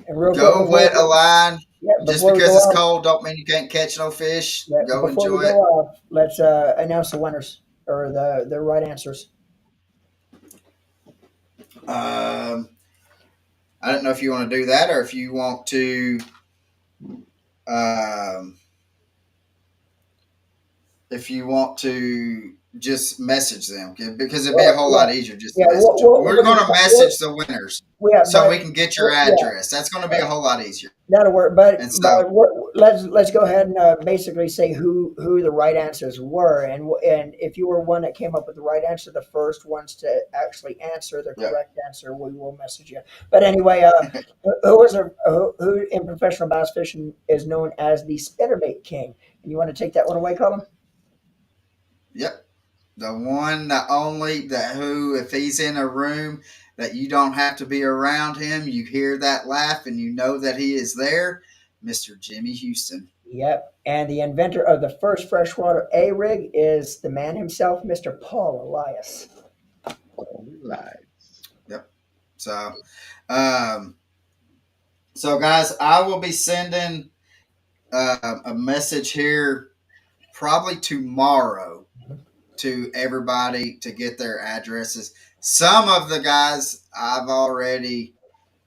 And real quick Go before wet a line. yeah, Just before we because go it's off, cold, don't mean you can't catch no fish. yeah, Go before we enjoy go it. off, let's announce the winners or the right answers. Um, I don't know if you want to do that or if you want to. Um, if you want to just message them, because it'd be a Well, whole yeah, lot easier just to yeah, message them. We're we'll going just to message the winners yeah, so but we can get your yeah, address. That's going to be a whole lot easier. that'll work. But And so, let's go ahead and basically say who the right answers were, and if you were one that came up with the right answer, the first ones to actually answer the yeah. correct answer, we will message you. But anyway, who in professional bass fishing is known as the spinnerbait king? And you want to take that one away, Colin? Yep. The one, the only, the who, if he's in a room that you don't have to be around him, you hear that laugh and you know that he is there, Mr. Jimmy Houston. Yep. And the inventor of the first freshwater A rig is the man himself, Mr. Paul Elias. Yep. So, um, so guys, I will be sending a message here probably tomorrow to everybody to get their addresses. Some of the guys I've already,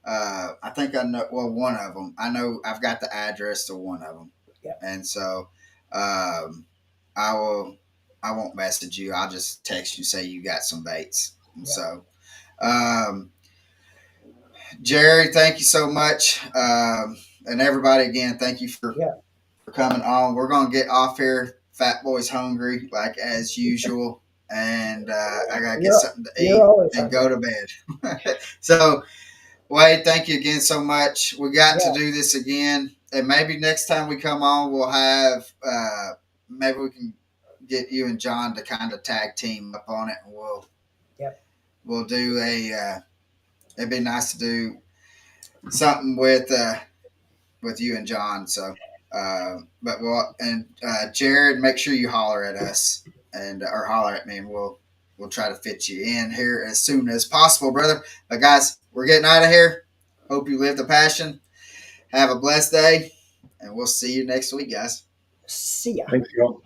I think I know, well, one of them, I know I've got the address to one of them. Yep. And so I will, I won't message you. I'll just text you, say you got some baits. And Yep. so, Jerry, thank you so much. And everybody, again, thank you Yep. for coming on. We're going to get off here. Fat Boy's hungry, like as usual. And I got to get You're something to you're eat always and hungry. go to bed. So, Wade, thank you again so much. We got to Yeah. do this again. And maybe next time we come on, we'll have, maybe we can get you and John to kind of tag team up on it. And Yep. we'll do it'd be nice to do something with you and John. So, but Jared, make sure you holler at us and or holler at me, and we'll try to fit you in here as soon as possible, brother. But guys, we're getting out of here. Hope you live the passion. Have a blessed day, and we'll see you next week, guys. See ya. Thanks, y'all.